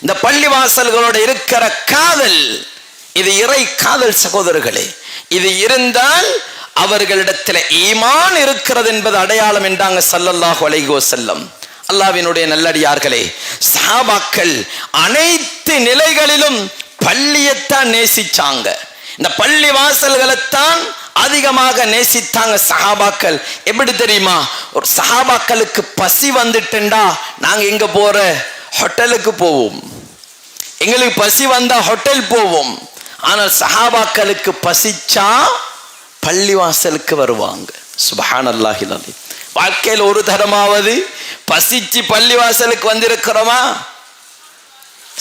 இந்த பள்ளிவாசல்களோடு இருக்கிற காதல், இது இறை காதல் சகோதரர்களே. இது இருந்தால் அவர்களிடத்தில் ஈமான் இருக்கிறது என்பது அடையாளம் என்றாங்க ஸல்லல்லாஹு அலைஹி வஸல்லம். அல்லாஹ்வினுடைய நல்லடியார்களே, சஹாபாக்கள் அனைத்து நிலைகளிலும் பள்ளியைத்தான் நேசிச்சாங்க. இந்த பள்ளி வாசல்களைத்தான் அதிகமாக நேசித்தாங்க சஹாபாக்கள். எப்படி தெரியுமா? ஒரு சஹாபாக்களுக்கு பசி வந்துட்டா நாங்க எங்க போற? ஹோட்டலுக்கு போவோம். எங்களுக்கு பசி வந்தா ஹோட்டல் போவோம். ஆனால் சஹாபாக்களுக்கு பசிச்சா பள்ளிவாசலுக்கு வருவாங்க. சுப்ஹானல்லாஹில் அலீம். வாழ்க்கையில் ஒரு தரமாவது பசிச்சு பள்ளிவாசலுக்கு வந்திருக்கிறோமா?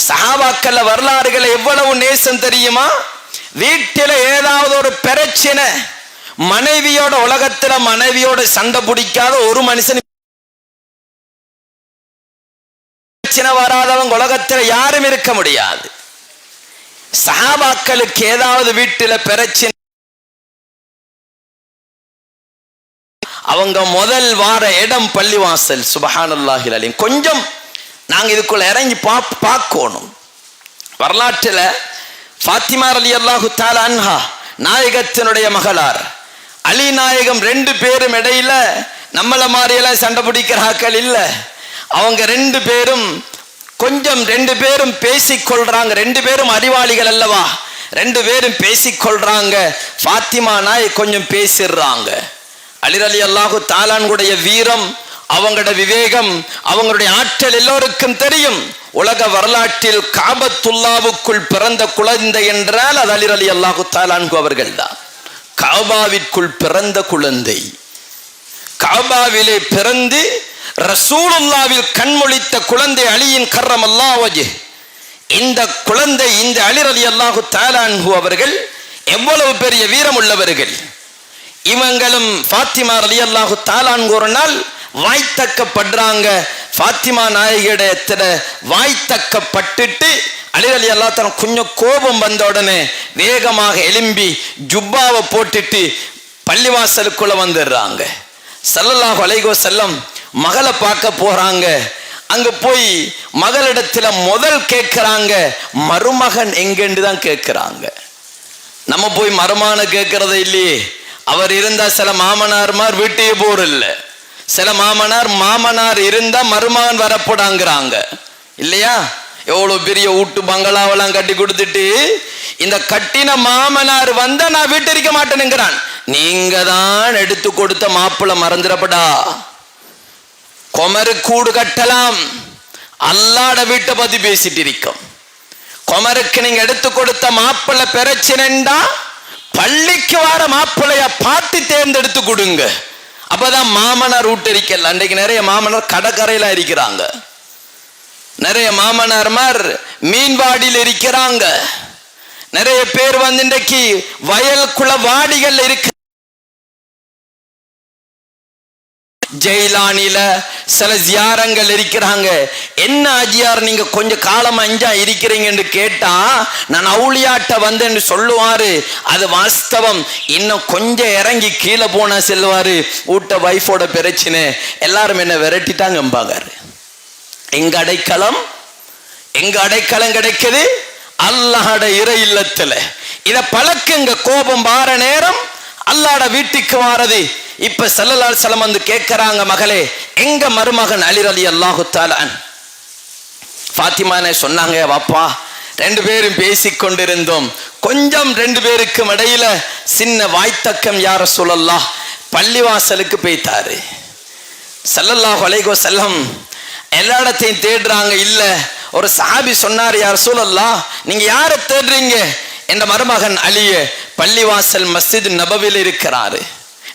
சஹாபாக்கள் வரலாறுகளை எவ்வளவு நேசம் தெரியுமா? வீட்டில ஏதாவது ஒரு பிரச்சனை, மனைவியோட, உலகத்துல மனைவியோட சண்டை பிடிக்காத ஒரு மனுஷன், பிரச்சனை வராதவங்க உலகத்துல யாரும் இருக்க முடியாது. சஹாபாக்களுக்கு ஏதாவது வீட்டில பிரச்சனை, அவங்க முதல் வார இடம் பள்ளிவாசல். சுப்ஹானல்லாஹில் அலீம். கொஞ்சம் நாங்க இதுக்குள்ள இறங்கி பார்க்கணும். வரலாற்றில் ஃபாத்திமா ரலியல்லாஹு தஆலா அன்ஹா, நாயகத்தினுடைய மகளார், அலி நாயகம், ரெண்டு பேரும் இடையில நம்மள மாதிரியெல்லாம் சண்டை பிடிக்கிறார்கள் இல்ல. அவங்க ரெண்டு பேரும் கொஞ்சம் பேசிக்கொள்றாங்க. ரெண்டு பேரும் அறிவாளிகள் அல்லவா? ரெண்டு பேரும் பேசிக்கொள்றாங்க. ஃபாத்திமா நாய் கொஞ்சம் பேசிடுறாங்க. அலி ரலியல்லாஹு தஆலாவுடைய வீரம், அவங்களோட விவேகம், அவங்களுடைய ஆற்றல் எல்லோருக்கும் தெரியும். உலக வரலாற்றில் காபத்துல்லாவுக்குள் பிறந்த குழந்தை என்றால் அது அலி ரலியல்லாஹு தஆலா அவர்கள் தான். காபாவிற்குள் பிறந்த குழந்தை, காபாவிலே பிறந்து ரசூலுல்லாவில் கண்மொழித்த குழந்தை அலியின் கர்ரமல்லாஹு வஜ்ஹ். இந்த குழந்தை, இந்த அலி ரலியல்லாஹு தஆலா அவர்கள் எவ்வளவு பெரிய வீரம் உள்ளவர்கள். இவங்களும் ஃபாத்திமா ரலியல்லாஹு தஆலா ஒரு நாள் வாய்த்தக்கப்படுறாங்க. ஃபாத்திமா நாயகியிடத்துல வாய்த்தக்கப்பட்டுட்டு அலி ரலியல்லாஹு தஆலா கொஞ்சம் கோபம் வந்த உடனே வேகமாக எழும்பி ஜுப்பாவை போட்டுட்டு பள்ளிவாசலுக்குள்ள வந்துடுறாங்க. ஸல்லல்லாஹு அலைஹி வஸல்லம் மகளை பார்க்க போறாங்க. அங்க போய் மகளிடத்துல முதல் கேட்கிறாங்க, மருமகன் எங்கன்னு தான் கேட்கிறாங்க. நம்ம போய் மருமான கேட்கறத இல்லையே. அவர் இருந்தா சில மாமனார்மார் வீட்டையே போறதில்ல. சில மாமனார் இருந்தா மருமகன் வரப்போடாங்கிறாங்க இல்லையா? எவ்வளவு பெரிய வீட்டு பங்களாவெல்லாம் கட்டி கொடுத்துட்டு இந்த கட்டின மாமனார் வந்தா நான் வீட்டு இருக்க மாட்டேனுங்கிறான். நீங்க தான் எடுத்து கொடுத்த மாப்பிள்ளை, மறந்துடப்படா. குமரு கூடு கட்டலாம், அல்லாட வீட்டை பத்தி பேசிட்டு இருக்கோம். குமருக்கு நீங்க எடுத்து கொடுத்த மாப்பிள்ளை பிரச்சனைண்டா பள்ளிக்கு வர மாப்பிள்ளைய பார்த்து தேர்ந்தெடுத்து கொடுங்க. அப்பதான் மாமனார் வீட்டு இருக்கல. அன்றைக்கு நிறைய மாமனார் கடற்கரையில இருக்கிறாங்க, நிறைய மாமனார்மார் மீன்வாடியில் இருக்கிறாங்க, நிறைய பேர் வந்து இன்றைக்கு வயலுக்குள்ள வாடிகள் இருக்கு. ஜெயிலானில சில ஜியாரங்கள் இருக்கிறாங்க. என்ன அஜியார் நீங்க கொஞ்சம் காலம் அஞ்சா இருக்கிறீங்கன்னு கேட்டா நான் அவுளியாட்ட வந்தேன்னு சொல்லுவாரு. அது வாஸ்தவம். இன்னும் கொஞ்சம் இறங்கி கீழே போனா செல்வாரு, வீட்ட வைஃபோட பிரச்சனை, எல்லாரும் என்ன விரட்டிட்டாங்க. எங்க அடைக்கலம் கிடைக்குது? அல்லாஹ்ட இறை இல்லத்துல. இத பழக்குங்க. கோபம் வார நேரம் அல்லாஹ்ட வீட்டுக்கு வாரது. இப்ப ஸல்லல்லாஹு அலைஹி வஸல்லம் வந்து கேட்கிறாங்க, மகளே எங்க மருமகன் அலி ரலியல்லாஹு தஆலா. ஃபாத்திமானே சொன்னாங்க, வாப்பா ரெண்டு பேரும் பேசிக்கொண்டிருந்தோம். கொஞ்சம் ரெண்டு பேருக்கும் இடையில சின்ன வாய்த்தக்கம், யா ரசூலல்லாஹ். பள்ளிவாசலுக்கு போய்த்தாரு. ஸல்லல்லாஹு அலைஹி வஸல்லம் எல்லா இடத்தையும் தேடுறாங்க, இல்ல. ஒரு சஹாபி சொன்னார், யா ரசூலல்லாஹ் நீங்க யாரை தேடுறீங்க? என்ற மருமகன் அலிய பள்ளிவாசல் மஸ்ஜித் நபவியில் இருக்கிறாரு.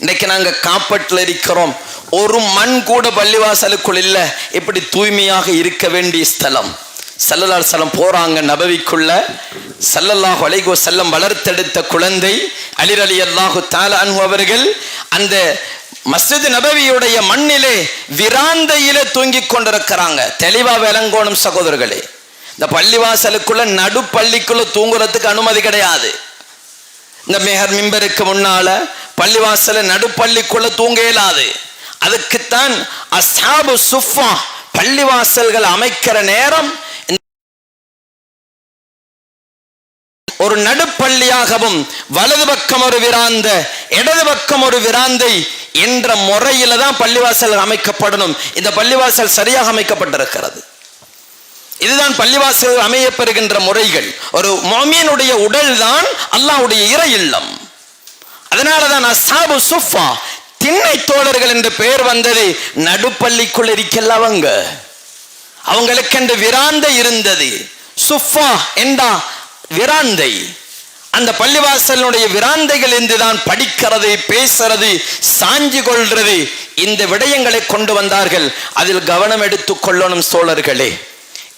இன்னைக்கு நாங்க காப்பட்டில் இருக்கிறோம், ஒரு மண் கூட பள்ளிவாசலுக்குள் இல்ல. இப்படி தூய்மையாக இருக்க வேண்டிய ஸ்தலம். ஸல்லல்லாஹு அலைஹி வஸல்லம் போறாங்க நபவிக்குள்ள. ஸல்லல்லாஹு அலைஹி வஸல்லம் வளர்த்தெடுத்த குழந்தை அலி ரலியல்லாஹு தஆலா அன்ஹு அவர்கள் அந்த மஸ்ஜித் நபவியுடைய மண்ணிலே விராந்தையிலே தூங்கிக் கொண்டிருக்கிறாங்க. தெளிவா விளங்கோணும் சகோதரர்களே, இந்த பள்ளிவாசலுக்குள்ள நடுப்பள்ளிக்குள்ள தூங்குறதுக்கு அனுமதி கிடையாது. இந்த மேஹர் மிம்பருக்கு முன்னால பள்ளிவாசல நடுப்பள்ளிக்குள்ள தூங்க இயலாது. அதுக்குத்தான் அஸ்ஹாபு சுஃபா பள்ளிவாசல்கள் அமைக்கிற நேரம் ஒரு நடுப்பள்ளியாகவும் வலது பக்கம் ஒரு விராந்த இடது பக்கம் ஒரு விராந்தை என்ற முறையில தான் பள்ளிவாசல் அமைக்கப்படணும். இந்த பள்ளிவாசல் சரியாக அமைக்கப்பட்டிருக்கிறது. இதுதான் பள்ளிவாசல் அமையப்பெறுகின்ற முறைகள். ஒரு முஃமினுடைய உடல் தான் அல்லாஹ்வுடைய இறை இல்லம். அதனாலதான் அஸ்ஹாபு சுஃபா திண்ணை தோழர்கள் என்று பெயர் வந்தது. நடுப்பள்ளிக்குள் இருக்கல அவங்களுக்கு என்று விராந்தை இருந்தது. சுஃபா என்றா விராந்தை. அந்த பள்ளிவாசலுடைய விராந்தைகள் என்றுதான் படிக்கிறது, பேசுறது, சாஞ்சி கொள்றது, இந்த விடயங்களை கொண்டு வந்தார்கள். அதில் கவனம் எடுத்துக் கொள்ளணும் சோழர்களே.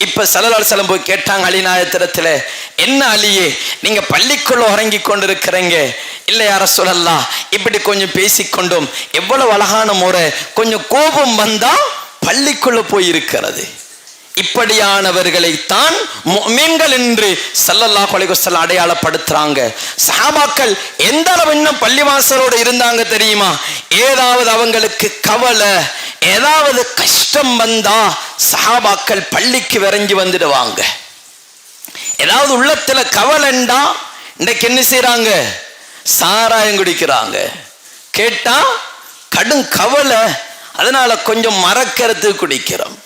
இப்ப ஸல்லல்லாஹு அலைஹி வஸல்லம் போய் கேட்டாங்க அலி நாயகத்திடத்துல, என்ன அலியே நீங்க பள்ளிக்குள்ள உறங்கி கொண்டிருக்கிறீங்க? இல்ல யா ரசூலல்லாஹ், இப்படி கொஞ்சம் பேசிக்கொண்டோம். எவ்வளவு அழகான முறை, கொஞ்சம் கோபம் வந்தா பள்ளிக்குள்ள போய் இருக்கிறது. இப்படியானவர்களைத்தான் முஃமின்கள் என்று ஸல்லல்லாஹு அலைஹி வஸல்லம் அடையாளப்படுத்துறாங்க. சஹாபாக்கள் எந்த அளவு இன்னும் பள்ளிவாசலோடு இருந்தாங்க தெரியுமா? ஏதாவது அவங்களுக்கு கவலை, ஏதாவது கஷ்டம் வந்தா சஹாபாக்கள் பள்ளிக்கு விரைஞ்சி வந்துடுவாங்க. ஏதாவது உள்ளத்துல கவலைண்டா இன்றைக்கு என்ன செய்யறாங்க? சாராயம் குடிக்கிறாங்க. கேட்டா கடும் கவலை, அதனால கொஞ்சம் மறக்கிறதுக்கு குடிக்கிறோம்.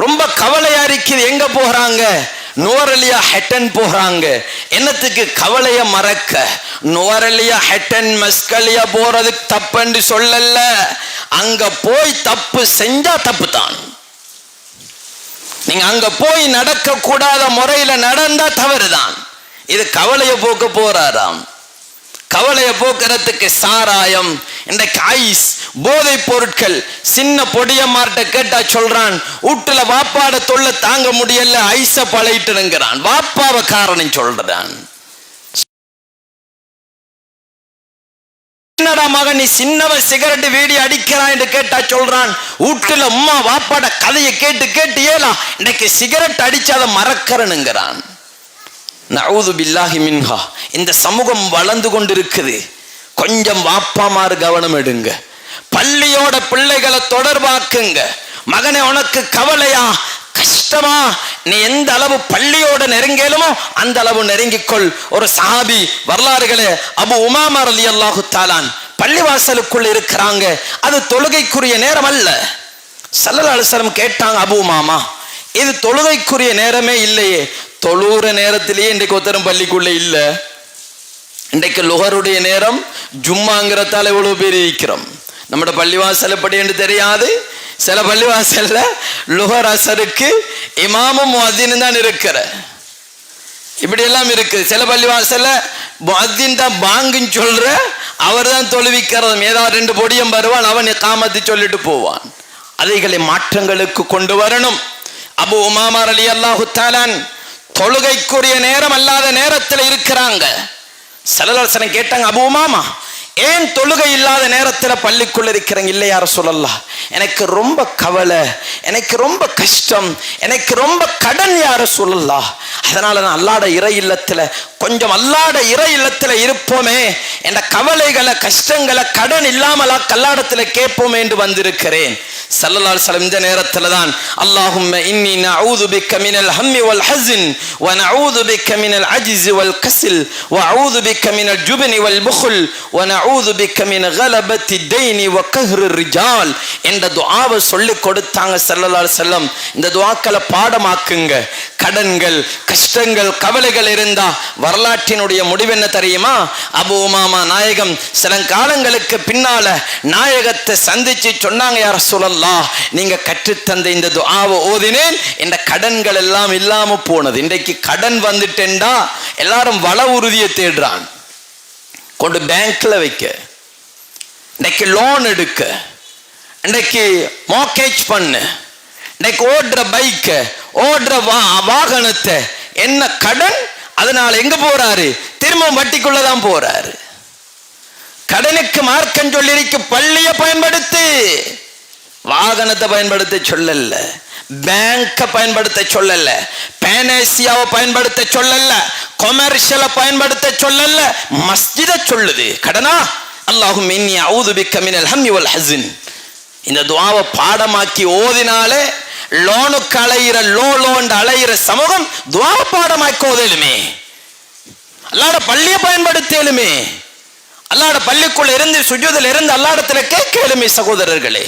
ரொம்ப கவலையா இருக்குது, எங்க போறாங்க? நுவரெலியா ஹெட்டன் போறாங்க. என்னத்துக்கு? கவலைய மறக்க. நுவரெலியா ஹெட்டன் மஸ்கலியா போறதுக்கு தப்புன்னு சொல்லல, அங்க போய் தப்பு செஞ்சா தப்பு தான். நீங்க அங்க போய் நடக்க கூடாத முறையில நடந்தா தவறுதான். இது கவலைய போக்க போறாராம். கவலைய போக்குறதுக்கு சாராயம், இன்றைக்கு ஐஸ், போதை பொருட்கள். சின்ன பொடியம்மார்ட்ட கேட்டா சொல்றான், வீட்டுல வாப்பாட தொல்லை தாங்க முடியல, ஐஸ பழகிட்டுங்கிறான். வாப்பாவை காரணம் சொல்றான். என்னடா மகன் நீ சின்னவ சிகரெட் வீடி அடிக்கிறான் என்று கேட்டா சொல்றான், வீட்டுல அம்மா வாப்பாட கதையை கேட்டு கேட்டு ஏலா இன்னைக்கு சிகரெட் அடிச்சாத மறக்கிறனுங்கிறான். நஊது பில்லாஹி மின்ஹா. இந்த சமூகம் வளர்ந்து கொண்டிருக்குது. கொஞ்சம் வாப்பாமாறு கவனம் எடுங்க. பள்ளியோட பிள்ளைகளை தொடர்பாக்குங்க. மகனே உனக்கு கவலையா கஷ்டமா, நீ எந்த அளவு பள்ளியோட நெருங்கலுமோ அந்த அளவு நெருங்கிக்கொள். ஒரு சஹாபி வரலாறுகளே, அபு உமாமா ரலியல்லாஹு தஆலா பள்ளிவாசலுக்குள்ள இருக்கிறாங்க. அது தொழுகைக்குரிய நேரம் அல்ல. ஸல்லல்லாஹு அலைஹி வஸல்லம் கேட்டாங்க, அபு உமாமா இது தொழுகைக்குரிய நேரமே இல்லையே? தொழுற நேரத்திலேயே இன்றைக்கு ஒருத்தரும் பள்ளிக்குள்ள இல்ல. இன்றைக்கு லுஹருடைய நேரம், ஜும்மாங்கிறதால எவ்வளவு பேர் இருக்கிறோம். நம்மட பள்ளிவாசல் எப்படி என்று தெரியாது. சில பள்ளிவாசல்ல லுஹர் அசருக்கு இமாமும் முஅத்தினும் தான் இருக்கிற, இப்படி எல்லாம் இருக்கு. சில பள்ளிவாசல்ல முஅத்தின் தான் பாங்குன்னு சொல்ற, அவர் தான் தொழுவிக்கிறதும். ஏதாவது ரெண்டு பொடியும் வருவான், அவன் இகாமத்து சொல்லிட்டு போவான். அதைகளை மாற்றங்களுக்கு கொண்டு வரணும். அபு உமாமா ரலியல்லாஹு தஆலா தொழுகைக்குரிய நேரம் அல்லாத நேரத்தில் இருக்கிறாங்க. ஸல்லல்லாஹு அலைஹி வஸல்லம் கேட்டாங்க, அபு உமாமா ஏன் தொழுகை இல்லாத நேரத்தில் பள்ளிக்குள்ள இருக்கிறீங்க? இல்லை யா ரசூலல்லாஹ், எனக்கு ரொம்ப கவலை, எனக்கு ரொம்ப கஷ்டம், எனக்கு ரொம்ப கடன் யா ரசூலல்லாஹ். அதனால நான் அல்லாஹ்வுடைய இறை இல்லத்துல கொஞ்சம் அல்லாஹ்வுடைய இறை இல்லத்துல இருப்போமே, என்ற கவலைகளை கஷ்டங்களை கடன் இல்லாமலா கல்லாடத்துல கேட்போமே என்று வந்திருக்கிறேன். ஸல்லல்லாஹு அலைஹி வஸல்லம் இந்த நேரத்துல தான் அல்லாஹும்ம இன்னி நஊது பிக்க மினல் ஹம்மி வல் ஹஸன் வ நஊது பிக்க மினல் அஜ்ஸி வல் கஸல் வ அஊது பிக்க மினல் ஜுப்னி வல் புக்ல் வ நஊது பிக்க மின் கலபத்தி தைனி வ கஹ்ரி ரிஜால் என்ற துஆவை சொல்லி கொடுத்தாங்க ஸல்லல்லாஹு அலைஹி வஸல்லம். இந்த துஆக்களை பாடமாக்குங்க. கடன்கள், கஷ்டங்கள், கவலைகள் இருந்தா வரலாற்றினுடைய முடிவு என்ன தெரியுமா? அபூ உமாமா நாயகம் சில காலங்களுக்கு பின்னால நாயகத்தை சந்திச்சு சொன்னாங்க, யா ரசூலல்லாஹ், நீங்க கற்றுத்தந்த இந்த துஆவை ஓதினேன், இந்த கடன்கள் எல்லாம் இல்லாம போனது. இன்றைக்கு கடன் வந்துட்டேன்டா எல்லாரும் வள உறுதியை தேடுறான், கொண்டு பேங்க்ல வைக்க, இன்னைக்கு லோன் எடுக்க, இன்னைக்கு மார்கேஜ் பண்ணு, இன்னைக்கு ஓடுற பைக்க, ஓடுற வாகனத்தை, என்ன கடன், அதனால எங்க போறாரு? திரும்ப வட்டிக்குள்ளதான் போறாரு. கடனுக்கு மார்க்கம் சொல்லிருக்கு, பள்ளிய பயன்படுத்து, வாகனத்தை பயன்படுத்த சொல்லல, பேங்க பயன்படுத்த சொல்லல, பேனேசியாவை பயன்படுத்த சொல்லல, கொமர்ஷியலை பயன்படுத்த சொல்லல, மஸ்ஜித சொல்லுது. கடனா அல்லாஹும்ம இன்னி அஊது பிக்க மினல் ஹம்மி வல் ஹஸன். இந்த துஆவை பாடமாக்கி ஓதினாலே லோனுக்கு அலையிற லோன் அலையிற சமூகம் துஆவை பாடமாக்கி ஓதலுமே, அல்லாஹ்வோட பள்ளியை பயன்படுத்தலுமே, அல்லாஹ்வோட பள்ளிக்குள்ள இருந்து சுஜூதில் இருந்து அல்லாஹ்விடத்துல கேட்கலுமே. சகோதரர்களே,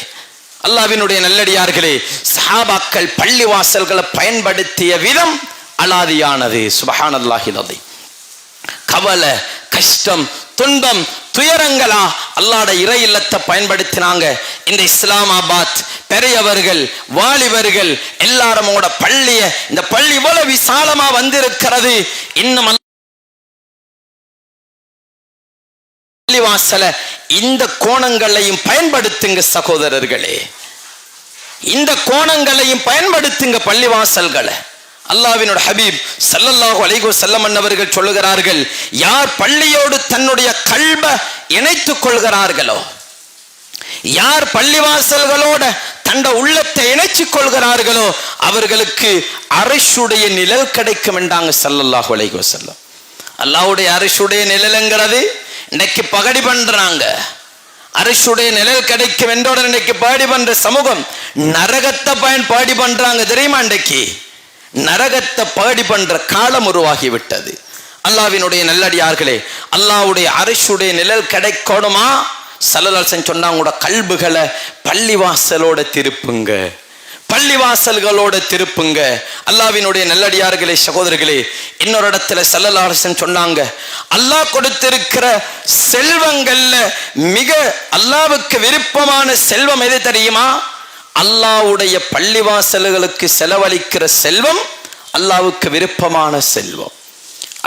அல்லாஹ்வினுடைய நல்லடியார்களே, சஹாபாக்கள் பள்ளி வாசல்களை பயன்படுத்திய விதம் அலாதியானது. சுப்ஹானல்லாஹில் அஸீம். கவலை, கஷ்டம், துன்பம், துயரங்களா அல்லாஹ்வுடைய இறை இல்லத்தை பயன்படுத்தினாங்க. இந்த இஸ்லாமாபாத் பெரியவர்கள், வாலிபர்கள் எல்லாரும் பள்ளிய, இந்த பள்ளி இவ்வளவு விசாலமா வந்திருக்கிறது. இன்னும் பள்ளிவாசல இந்த கோணங்களையும் பயன்படுத்துங்க சகோதரர்களே, இந்த கோணங்களையும் பயன்படுத்துங்க பள்ளிவாசல்களை. அல்லாஹ்வினுடைய ஹபீப் ஸல்லல்லாஹு அலைஹி வஸல்லம் அவர்கள் சொல்லுகிறார்கள், யார் பள்ளியோடு தன்னுடைய கல்ப இணைத்துக் கொள்கிறார்களோ, யார் பள்ளிவாசல்களோட தண்ட உள்ளத்தை இணைச்சிக் கொள்கிறார்களோ அவர்களுக்கு அரிஷுடைய நிழல் கிடைக்கும் என்றாங்க ஸல்லல்லாஹு அலைஹி வஸல்லம். அல்லாஹ்வுடைய அரிஷுடைய நிழல்ங்கிறது இன்னைக்கு பகடி பண்றாங்க. அரிஷுடைய நிழல் கிடைக்கும் என்றோட இன்னைக்கு பாடி பண்ற சமூகம் நரகத்தை பாடி பண்றாங்க தெரியுமா? இன்றைக்கு நரகத்தை பாடி பண்ற காலம் உருவாகி விட்டது. அல்லாஹ்வினுடைய நல்லடியார்களே, அல்லாஹ்வுடைய அரிஷுடைய நிழல் கிடைக்கணுமா? ஸல்லல்லாஹு அலைஹி வஸல்லம் சொன்னாங்க, உங்களோட கல்புகளை பள்ளிவாசலோட திருப்புங்க, பள்ளிவாசல்களோட திருப்புங்க. அல்லாஹ்வினுடைய நல்லடியார்களே, சகோதரர்களே, இன்னொரு இடத்துல ஸல்லல்லாஹு அலைஹி வஸல்லம் சொன்னாங்க, அல்லாஹ் கொடுத்திருக்கிற செல்வங்கள்ல மிக அல்லாஹ்வுக்கு விருப்பமான செல்வம் எது தெரியுமா? அல்லாஹ்வுடைய பள்ளிவாசல்களுக்கு செலவழிக்கிற செல்வம் அல்லாஹ்வுக்கு விருப்பமான செல்வம்.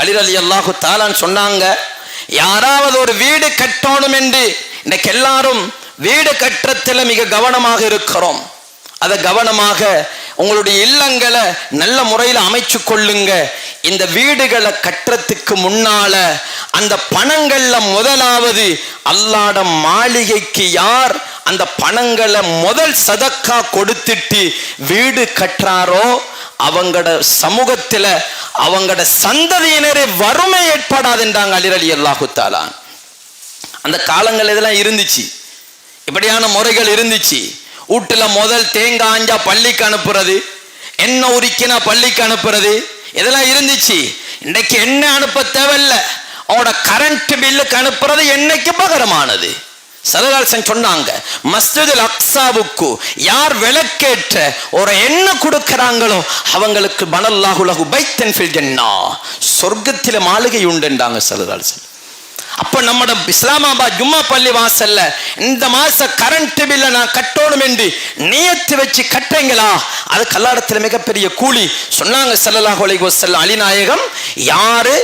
அலி ரலியல்லாஹு தஆலா சொன்னாங்க, யாராவது ஒரு வீடு கட்டணும் என்று இன்னைக்கு எல்லாரும் வீடு கட்டுறதுல மிக கவனமாக இருக்கிறோம். அதை கவனமாக உங்களுடைய இல்லங்களை நல்ல முறையில் அமைச்சு கொள்ளுங்க. இந்த வீடுகளை கட்டுறதுக்கு முன்னால அந்த பணங்கள்ல முதலாவது அல்லாஹ்வுடைய மாளிகைக்கு யார் அந்த பணங்களை முதல் சதக்கா கொடுத்துட்டு வீடு கட்டுறாரோ அவங்களோட சமூகத்துல அவங்களோட சந்ததியினரே வறுமை ஏற்படாதுன்றாங்க அலி ரலியல்லாஹு தஆலா. அந்த காலங்கள் இதெல்லாம் இருந்துச்சு, இப்படியான முறைகள் இருந்துச்சு. வீட்டுல முதல் தேங்காய் ஆஞ்சா பள்ளிக்கு அனுப்புறது, எண்ணெய் உரிக்கினா பள்ளிக்கு அனுப்புறது, இதெல்லாம் இருந்துச்சு. இன்னைக்கு எண்ணெய் அனுப்ப தேவையில்லை, அவனோட கரண்ட் பில்லுக்கு அனுப்புறது என்னைக்கு பகரமானது. ஸல்லல்லாஹு அலைஹி வஸல்லம் சொன்னாங்க, மஸ்ஜிதுல் அக்ஸாவுக்கு யார் விளக்கேற்ற ஒரு எண்ணெய் கொடுக்கிறாங்களோ அவங்களுக்கு பனல்லாஹு லஹு பைத்தன் ஃபில் ஜன்னah, சொர்க்கத்தில மாளிகை உண்டுன்றாங்க ஸல்லல்லாஹு அலைஹி வஸல்லம். அப்ப நம்ம இஸ்லாமாபாத் ஜும்மா பள்ளி வாசல்ல இந்த மாச கரண்ட் பில்ல நான் கட்டணும் என்று நியத்து வச்சு கட்டுறீங்களா, அதுக்கு அல்லாஹ்விடத்துல மிகப்பெரிய கூலி. சொன்னாங்க ஸல்லல்லாஹு அலைஹி வஸல்லம், அலி நாயகம், யாரு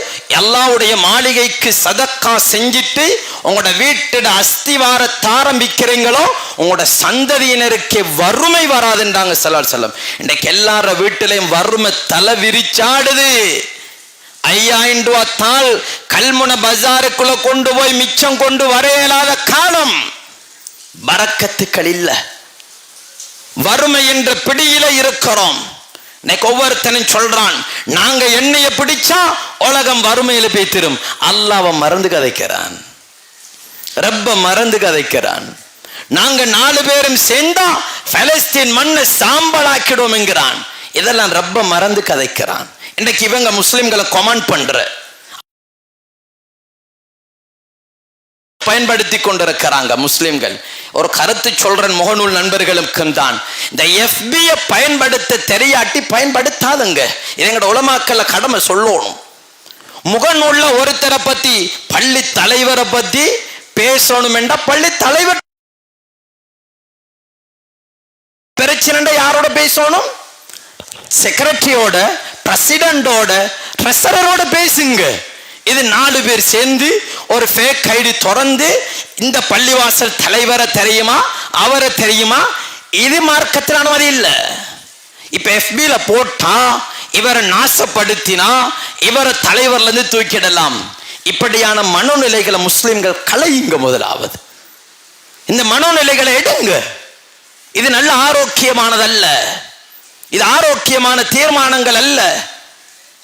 அல்லாஹ்வுடைய மாளிகைக்கு சதக்கா செஞ்சிட்டு உங்களோட வீட்டோட அஸ்திவாரத்தை ஆரம்பிக்கிறீங்களோ உங்களோட சந்ததியினருக்கு வறுமை வராதுன்றாங்க ஸல்லல்லாஹு அலைஹி வஸல்லம். இன்னைக்கு எல்லார வீட்டிலையும் வறுமை தலை விரிச்சாடுது. 5000 ரூபாய் தாள் கல்முனை பஜாருக்குள்ள கொண்டு போய் மிச்சம் கொண்டு வர இயலாத காலம். பரக்கத்துக்கள் இல்ல, வறுமை என்ற பிடியில இருக்கிறோம். இன்னைக்கு ஒவ்வொருத்தனும் சொல்றான், நாங்க எண்ணெயை பிடிச்சா உலகம் வறுமையில பேத்திரும். அல்லாஹ்வை மறந்து கதைக்கிறான், ரப்ப மறந்து கதைக்கிறான். நாங்க 4 பேரும் சேர்ந்தா பலஸ்தீன் மண்ணை சாம்பலாக்கிடுவோம் என்கிறான். இதெல்லாம் ரப்ப மறந்து கதைக்கிறான். இன்னைக்கு இவங்க முஸ்லிம்களை கமெண்ட் பண்ற பயன்படுத்தி கொண்டிருக்கிறாங்க முஸ்லிம்கள். ஒரு கருத்து சொல்றேன் முகநூல் நண்பர்களுக்கும் தான், இந்த FB பயன்படுத்த தெரியாட்டி பயன்படுத்தாதுங்க. இது எங்களோட உலமாக்கல்ல கடமை சொல்லணும். முகநூல்ல ஒருத்தரை பத்தி பள்ளி தலைவரை பத்தி பேசணும் என்றா பள்ளி தலைவர் பிரச்சனை யாரோட பேசணும்? செக்ரட்டரியோட, பிரசிடண்டோட, ட்ரெஸரரோட பேசுங்க. இது 4 பேர் சேர்ந்து ஒரு ஃபேக் ஐடி திறந்து இந்த பள்ளிவாசல் தலைவரை தெரியுமா, அவரை தெரியுமா, இது மார்க்கத்தில் அனுமதி இல்லை. இப்ப FBல போட்டா இவரை நாசப்படுத்தினா இவரை தலைவர்ல இருந்து தூக்கிடலாம். இப்படியான மனோநிலைகளை முஸ்லிம்கள் களையுங்க. முதலாவது இந்த மனோநிலைகளை எடுங்க. இது நல்ல ஆரோக்கியமானதல்ல, இது ஆரோக்கியமான தீர்மானங்கள் அல்ல.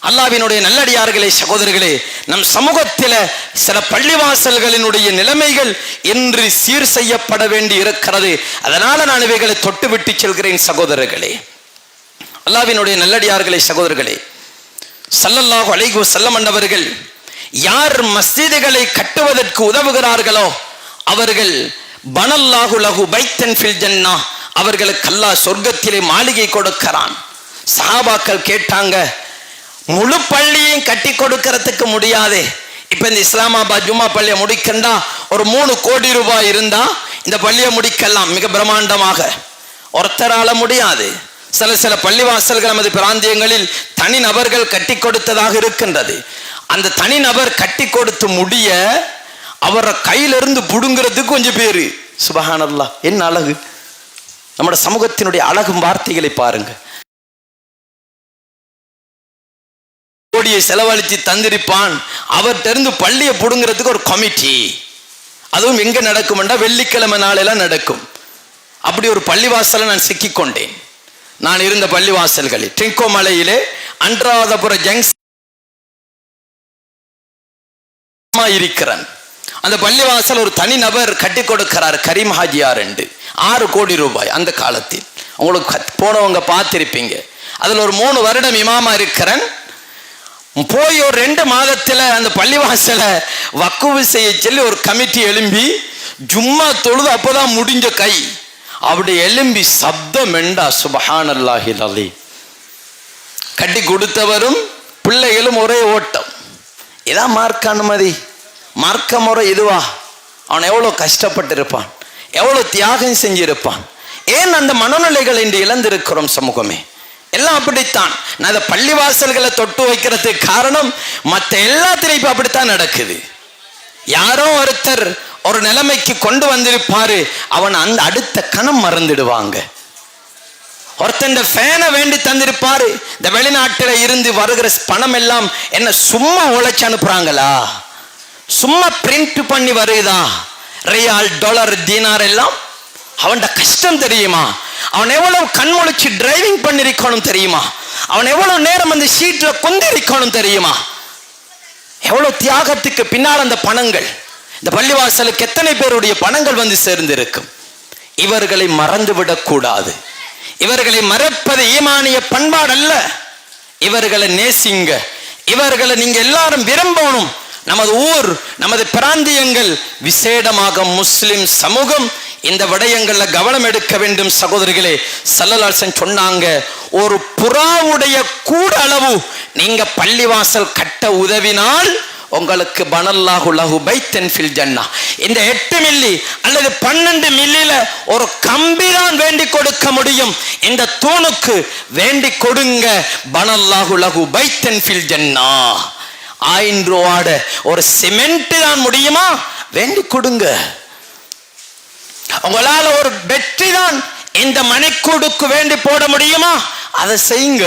அல்லாஹ்வினுடைய நல்லடியார்களே, சகோதரர்களே, நம் சமூகத்தில் சில பள்ளிவாசல்களினுடைய நிலைமைகள் என்று சீர் செய்யப்பட வேண்டி இருக்கிறது. அதனால நான் இவைகளை தொட்டு விட்டு செல்கிறேன். சகோதரர்களே, அல்லாஹ்வினுடைய நல்லடியார்களே, சகோதரர்களே, ஸல்லல்லாஹு அலைஹி வஸல்லம் அவர்கள் யார் மஸ்ஜிதுகளை கட்டுவதற்கு உதவுகிறார்களோ அவர்கள் பனல்லாஹு லஹு பைத்தன் ஃபில் ஜன்னா, அவர்களுக்கு அல்லாஹ் சொர்க்கத்திலே மாளிகை கொடுக்கிறான். சஹாபாக்கள் கேட்டாங்க, முழு பள்ளியையும் கட்டி கொடுக்கிறதுக்கு முடியாதே. இப்ப இந்த இஸ்லாமாபாத் ஜும்மா பள்ளியை முடிக்கண்டா ஒரு 3 கோடி ரூபாய் இருந்தா இந்த பள்ளியை முடிக்கலாம் மிக பிரம்மாண்டமாக. ஒருத்தரால முடியாது. சில பள்ளிவாசல்கள் நமது பிராந்தியங்களில் தனி நபர்கள் கட்டி கொடுத்ததாக இருக்கின்றது. அந்த தனி நபர் கட்டி கொடுத்து முடிய அவரை கையிலிருந்து புடுங்கிறதுக்கு கொஞ்சம் பேரு. சுபஹானல்லாஹ், என்ன அழகு! நம்முடைய சமூகத்தினுடைய அழகும் வார்த்தைகளை பாருங்க. கோடியை செலவழித்து தந்திருப்பான், அவர்கிட்ட இருந்து பள்ளியை புடுங்கிறதுக்கு ஒரு கமிட்டி. அதுவும் எங்க நடக்கும் என்றால் வெள்ளிக்கிழமை நாளெல்லாம் நடக்கும். அப்படி ஒரு பள்ளிவாசலை நான் சிக்கிக்கொண்டேன். நான் இருந்த பள்ளிவாசல்களில் டிங்கோமலையிலே அன்றாதபுர ஜங்ஷன் இருக்கிறேன். அந்த பள்ளிவாசல் ஒரு தனி நபர் கட்டி கொடுக்கிறார், கரீம் ஹாஜியார் என்று. 6 கோடி ரூபாய் அந்த காலத்தில். உங்களுக்கு போனவங்க பார்த்திருப்பீங்க. அதுல ஒரு 3 வருடம் இமாமா இருக்கிறேன். போய் ஒரு 2 மாதத்துல அந்த பள்ளிவாசலை வக்குவு செய்ய சொல்லி ஒரு கமிட்டி எழும்பி ஜும்மா தொழுது அப்போதான் முடிஞ்ச கை அப்படி எழும்பி சப்தம் என்றா சுபஹானல்லாஹில் அலீம். கட்டி கொடுத்தவரும் பிள்ளைகளும் ஒரே ஓட்டம். இதான் மார்க்க அனுமதி? மார்க்க முறை இதுவா? அவன் எவ்வளோ கஷ்டப்பட்டிருப்பான், எவ்வளோ தியாகம் செஞ்சிருப்பான். ஏன் அந்த மனநிலைகள் இன்று இழந்திருக்கிறோம் சமூகமே? எல்லாம் அப்படித்தான். நான் அந்த பள்ளிவாசல்களை தொட்டு வைக்கிறதுக்கு காரணம் மற்ற எல்லாத்திலையும் இப்ப அப்படித்தான் நடக்குது. யாரோ ஒருத்தர் ஒரு நிலைமைக்கு கொண்டு வந்திருப்பாரு, அவன் அந்த அடுத்த கணம் மறந்துடுவாங்க. ஒருத்தன் ஃபேனை வேண்டி தந்திருப்பாரு, இந்த வெளிநாட்டில இருந்து வருகிற பணம் எல்லாம் என்ன சும்மா உழைச்சு அனுப்புறாங்களா? சும்மா பிரிண்ட் பண்ணி வருதா? ரியால், டாலர், தீனார் எல்லாம் அவன் கஷ்டம் தெரியுமா? அவன் எவ்வளவு கண்முழிச்சு டிரைவிங் பண்ணிருக்கணும் தெரியுமா? அவன் எவ்வளவு நேரம் அந்த சீட்ல கொண்டிருக்கணும் தெரியுமா? எவ்வளவு தியாகத்துக்கு பின்னால் அந்த பணங்கள். இந்த பள்ளிவாசலுக்கு எத்தனை பேருடைய பணங்கள் வந்து சேர்ந்திருக்கும். இவர்களை மறந்துவிடக் கூடாது. இவர்களை மறப்பது ஈமானிய பண்பாடு அல்ல. இவர்களை நேசிங்க. இவர்களை நீங்க எல்லாரும் விரும்பணும். நமது ஊர், நமது பிராந்தியங்கள், விசேடமாக முஸ்லிம் சமூகம் இந்த விடயங்கள்ல கவனம் எடுக்க வேண்டும். சகோதரிகளே, ஸல்லல்லாஹு அலைஹி வஸல்லம் சொன்னாங்க, ஒரு புறாவுடைய கூட அளவு நீங்க பள்ளிவாசல் கட்ட உதவினால் உங்களுக்கு பனல்லாஹு லஹு பைத்தன் ஃபில் ஜன்னா. இந்த 8 மில்லி அல்லது 12 மில்லில ஒரு கம்பி தான் வேண்டி கொடுக்க முடியும். இந்த தூணுக்கு வேண்டி கொடுங்க. பனல்லாஹு லஹு பைத்தன் ஃபில் ஜன்னா. 1000 ரூபாட ஒரு சிமெண்ட் தான் முடியுமா? வேண்டி கொடுங்க. உங்களால ஒரு பெட்டி தான் இந்த மணிக்கூடுக்கு வேண்டி போட முடியுமா? அதை செய்யுங்க.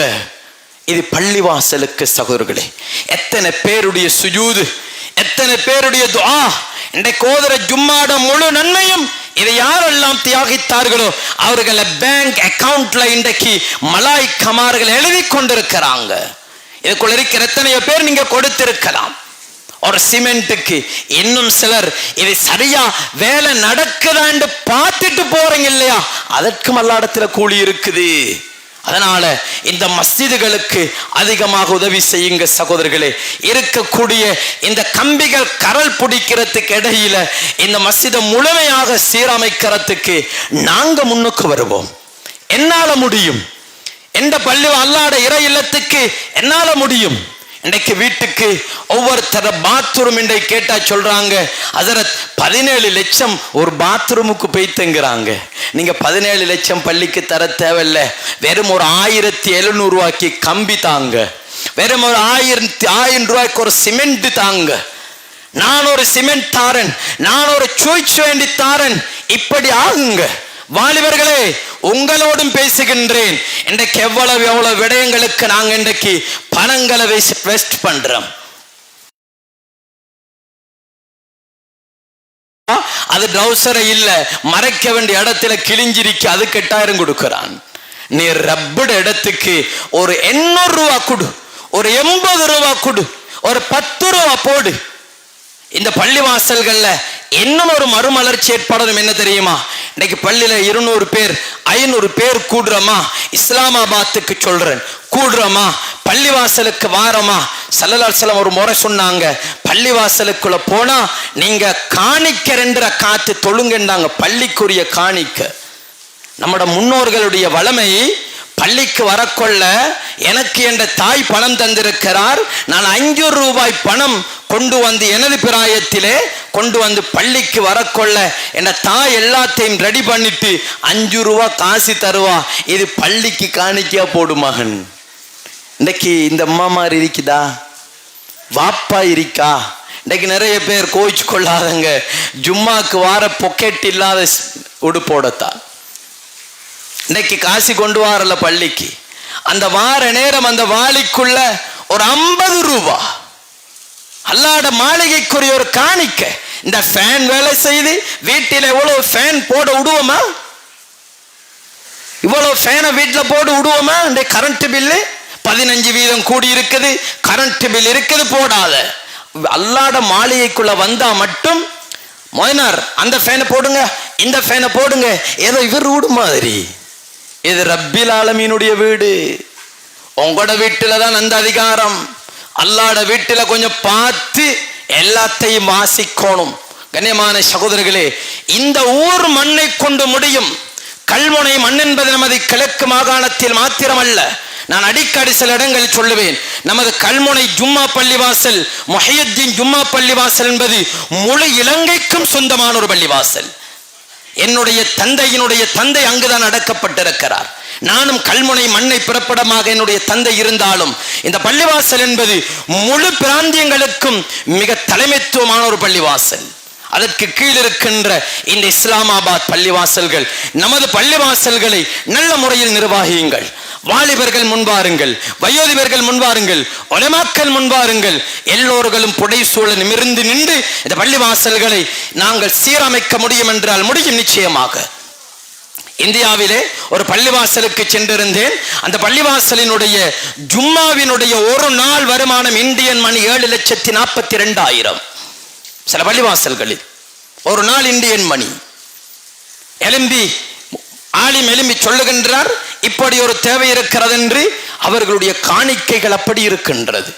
இது பள்ளிவாசலுக்கு. சகோதரர்களே, எத்தனை பேருடைய சுஜூது, எத்தனை பேருடைய துஆ. இன்றைக்கு ஓதுற ஜும்மாட முழு நன்மையும் இதை யாரெல்லாம் தியாகித்தார்களோ அவர்களை பேங்க் அக்கவுண்ட்ல இன்றைக்கு மலாய்க்கமார்கள் எழுதி கொண்டிருக்கிறாங்க. இதுக்குள்ள இருக்கிற எத்தனையோ பேர் நீங்க கொடுத்திருக்கலாம். ஒரு சிமெண்ட்டுக்கு. இன்னும் சிலர் இது சரியா வேலை நடக்குதான்னு பார்த்துட்டு போறீங்க இல்லையா, அதற்கும் அல்லாஹ்விடத்துல கூலி இருக்குது. அதனால இந்த மஸ்ஜிதுகளுக்கு அதிகமாக உதவி செய்யுங்க சகோதரர்களே. இருக்கக்கூடிய இந்த கம்பிகள் கரல் பிடிக்கிறதுக்கு இடையில இந்த மஸ்ஜிதை முழுமையாக சீரமைக்கிறதுக்கு நாங்க முன்னுக்கு வருவோம். என்னால முடியும். எந்த பள்ளி அல்லாஹ்வுடைய இறை இல்லத்துக்கு என்னால முடியும். இன்றைக்கு வீட்டுக்கு ஒவ்வொருத்தர பாத்ரூம் இன்றைக்கு கேட்டா சொல்றாங்க, ஹஜரத் 17 லட்சம் ஒரு பாத்ரூமுக்கு போய்த்துங்கிறாங்க. நீங்க 17 லட்சம் பள்ளிக்கு தர தேவையில்லை, வெறும் ஒரு 1700 ரூபாய்க்கு கம்பி தாங்க, வெறும் ஒரு 1000 ரூபாய்க்கு ஒரு சிமெண்ட் தாங்க, நான் ஒரு சிமெண்ட் தாரன், நான் ஒரு சுவிட்ச் வேண்டி தாரன், இப்படி ஆகுங்க. வாலிபர்களே, உங்களோடும் பேசுகின்றேன். இன்றைக்கு எவ்வளவு விடயங்களுக்கு நாங்க இன்றைக்கு பணங்களை வேஸ்ட் பண்றோம். அது ட்ரௌசரை இல்ல, மறைக்க வேண்டிய இடத்துல கிழிஞ்சிருக்கு, அது 8000 கொடுக்கிறான். நீ ரப்பட இடத்துக்கு ஒரு 800 ரூபா கொடு, ஒரு 80 ரூபா கொடு, ஒரு 10 ரூபா போடு. இந்த பள்ளிவாசல்கள்ல இன்னும் ஒரு மறுமலர்ச்சி ஏற்படணும். என்ன தெரியுமா, இன்னைக்கு பள்ளியில 200 பேர் 500 பேர் கூடுறோமா, இஸ்லாமாபாத்துக்கு சொல்றேன், கூடுறோமா, பள்ளிவாசலுக்கு வாரமா. ஸல்லல்லாஹு அலைஹி வஸல்லம் ஒரு முறை சொன்னாங்க, பள்ளிவாசலுக்குள்ள போனா நீங்க காணிக்க 2 ரக்காத்து தொழுங்கண்டாங்க, பள்ளிக்குரிய காணிக்க. நம்மட முன்னோர்களுடைய வளமை, பள்ளிக்கு வரக்கொள்ள எனக்கு என்ற தாய் பணம் தந்திருக்கிறார், நான் 500 ரூபாய் பணம் கொண்டு வந்து எனது பிராயத்திலே கொண்டு வந்து பள்ளிக்கு வரக்கொள்ள என்ற தாய் எல்லாத்தையும் ரெடி பண்ணிட்டு 5 ரூபா காசு தருவா, இது பள்ளிக்கு காணிக்கையா போடு மகன். இன்னைக்கு இந்த அம்மா மாதிரி இருக்குதா, வாப்பா இருக்கா? இன்னைக்கு நிறைய பேர் கோச்சு கொள்ளாதங்க, ஜும்மாக்கு வார பொக்கெட் இல்லாத உடுப்போடத்தான் இன்னைக்கு காசு கொண்டு வரல பள்ளிக்கு. அந்த வார நேரம் அந்த வாளிக்குள்ள ஒரு 50 ரூபா அல்லாஹ்வுடைய மாளிகைக்குரிய ஒரு காணிக்க. இந்த ஃபேன் வேலை செய்து வீட்டில் எவ்வளவு ஃபேன் போட விடுவோமா? இவ்வளவு ஃபேனை வீட்டில் போட்டு விடுவோமா? இந்த கரண்ட் பில்லு 15% கூடி இருக்குது, கரண்ட் பில் இருக்குது, போடாத. அல்லாஹ்வுடைய மாளிகைக்குள்ள வந்தா மட்டும் மொய்னார் அந்த ஃபேனை போடுங்க, இந்த ஃபேனை போடுங்க, ஏதோ இவர் வீடு மாதிரி. இது ரப்பில் ஆலமீனுடைய வீடு. உங்களோட வீட்டுல தான் அந்த அதிகாரம். அல்லாஹ்வுடைய வீட்டுல கொஞ்சம் பார்த்து எல்லாத்தையும் வாசிக்கணும். கண்ணியமான சகோதரர்களே, இந்த ஊர் மண்ணை கொண்டு முடியும். கல்முனை மண் என்பது நமது கிழக்கு மாகாணத்தில் மாத்திரமல்ல, நான் அடிக்கடி சில இடங்களில் சொல்லுவேன், நமது கல்முனை ஜும்மா பள்ளிவாசல், முஹையத்தீன் ஜும்மா பள்ளிவாசல் என்பது முழு இலங்கைக்கும் சொந்தமான ஒரு பள்ளிவாசல். என்னுடைய தந்தையினுடைய தந்தை அங்குதான் அடக்கப்பட்டிருக்கிறார். நானும் கல்முனை மண்ணை பிறப்பிடமாக என்னுடைய தந்தை இருந்தாலும் இந்த பள்ளிவாசல் என்பது முழு பிராந்தியங்களுக்கும் மிக தலைமைத்துவமான ஒரு பள்ளிவாசல். அதற்கு கீழ் இருக்கின்ற இந்த இஸ்லாமாபாத் பள்ளிவாசல்கள், நமது பள்ளிவாசல்களை நல்ல முறையில் நிர்வாகியுங்கள். வாலிபர்கள் முன்வாருங்கள், வயோதிபர்கள் முன்வாருங்கள், உலமாக்கள் முன்வாருங்கள். எல்லோர்களும் புடைசூழ நிமிர்ந்து நின்று இந்த பள்ளிவாசல்களை நாங்கள் சீரமைக்க முடியும் என்றால் முடியும் நிச்சயமாக. இந்தியாவிலே ஒரு பள்ளிவாசலுக்கு சென்றிருந்தேன். அந்த பள்ளிவாசலினுடைய ஜும்மாவினுடைய ஒரு நாள் வருமானம் இந்தியன் மணி 7,42,000. சில பள்ளிவாசல்களில் ஒரு நாள் இந்தியன் மணி. ஆலிம் எழும்பி சொல்லுகின்றார், இப்படி ஒரு தேவை இருக்கிறது என்று. அவர்களுடைய காணிக்கைகள் அப்படி இருக்கின்றது.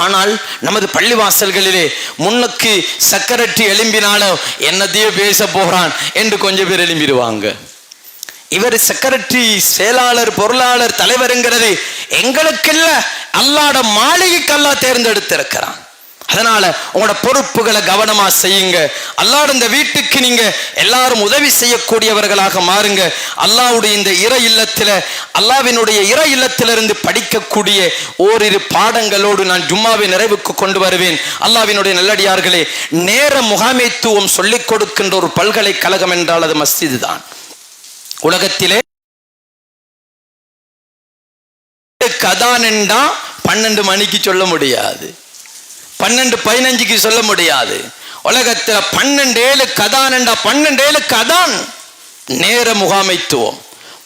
ஆனால் நமது பள்ளிவாசல்களிலே முன்னுக்கு செக்ரட்டரி எழும்பினாலோ என்னதையோ பேச போகிறான் என்று கொஞ்சம் பேர் எழும்பிடுவாங்க. இவர் செக்ரட்டரி, செயலாளர், பொருளாளர், தலைவருங்கிறது எங்களுக்கெல்ல, அல்லாஹ்வுடைய மாளிகைக்கு அல்லாஹ் தேர்ந்தெடுத்திருக்கிறான். அதனால உங்களோட பொறுப்புகளை கவனமா செய்யுங்க. அல்லாஹ் இந்த வீட்டுக்கு நீங்க எல்லாரும் உதவி செய்யக்கூடியவர்களாக மாறுங்க. அல்லாஹ்வுடைய இந்த இறை இல்லத்தில, அல்லாஹ்வினுடைய இறை இல்லத்திலிருந்து படிக்கக்கூடிய ஓரிரு பாடங்களோடு நான் ஜும்மாவை நிறைவுக்கு கொண்டு வருவேன். அல்லாஹ்வினுடைய நல்லடியார்களே, நேர முகாமைத்துவம் சொல்லிக் கொடுக்கின்ற ஒரு பல்கலைக்கழகம் என்றால் அது மஸ்ஜிது தான். உலகத்திலே கதான் என்றா 12 மணிக்கு சொல்ல முடியாது, 12:15 சொல்ல முடியாது. உலகத்தில் 12:07 கதான் என்றா 12:07 கதான். நேர முகாமைத்துவம்.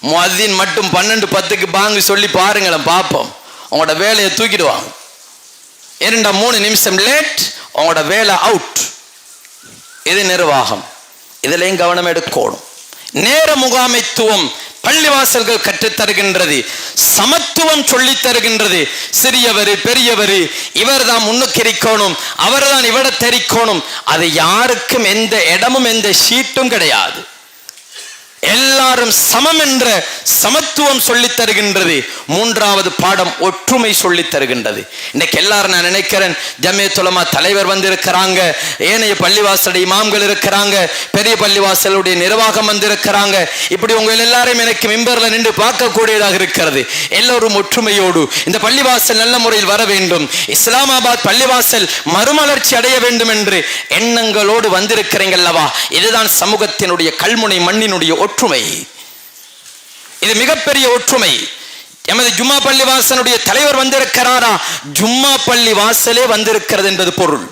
முஅத்தின் மட்டும் 12:10 பாங்கு சொல்லி பாருங்களேன், பார்ப்போம். உங்களோட வேலையை தூக்கிடுவாங்க. 2-3 நிமிஷம் லேட், உங்களோட வேலை அவுட். இது நிர்வாகம், இதுலையும் கவனம் எடுக்கணும். நேர முகாமைத்துவம் பள்ளிவாசல்கள் கற்றுத்தருகின்றது, சமத்துவம் சொல்லி தருகின்றது. சிறியவர் பெரியவர் இவர் தான் முன்னுக்கு இருக்கணும், அவர் தான் இவட தெரிக்கணும். அது யாருக்கும் எந்த இடமும் எந்த ஷீட்டும் கிடையாது. எல்லாரும் சமம் என்ற சமத்துவம் சொல்லித் தருகின்றது. மூன்றாவது பாடம் ஒற்றுமை சொல்லித் தருகின்றது. இன்னைக்கு எல்லாரும் நான் நினைக்கிறேன், ஜமியத்துல் உலமா தலைவர் வந்திருக்கிறாங்க, ஏனைய பள்ளிவாசலுடைய இமாம்கள் இருக்கிறாங்க, பெரிய பள்ளிவாசலுடைய நிர்வாகம் வந்திருக்கிறாங்க. இப்படி உங்கள் எல்லாரையும் எனக்கு மிம்பர்ல நின்று பார்க்கக்கூடியதாக இருக்கிறது. எல்லோரும் ஒற்றுமையோடு இந்த பள்ளிவாசல் நல்ல முறையில் வர வேண்டும், இஸ்லாமாபாத் பள்ளிவாசல் மறுமலர்ச்சி அடைய வேண்டும் என்று எண்ணங்களோடு வந்திருக்கிறீங்களவா? இதுதான் சமூகத்தினுடைய கல்முனை மண்ணினுடைய ஒற்றுமை. இது மிகப்பெரிய ஒற்றுமை. எமது ஜும்மா பள்ளி வாசலுடைய தலைவர் வந்திருக்கிறாரா? ஜும்மா பள்ளி வாசலே வந்திருக்கிறது என்பது பொருள்.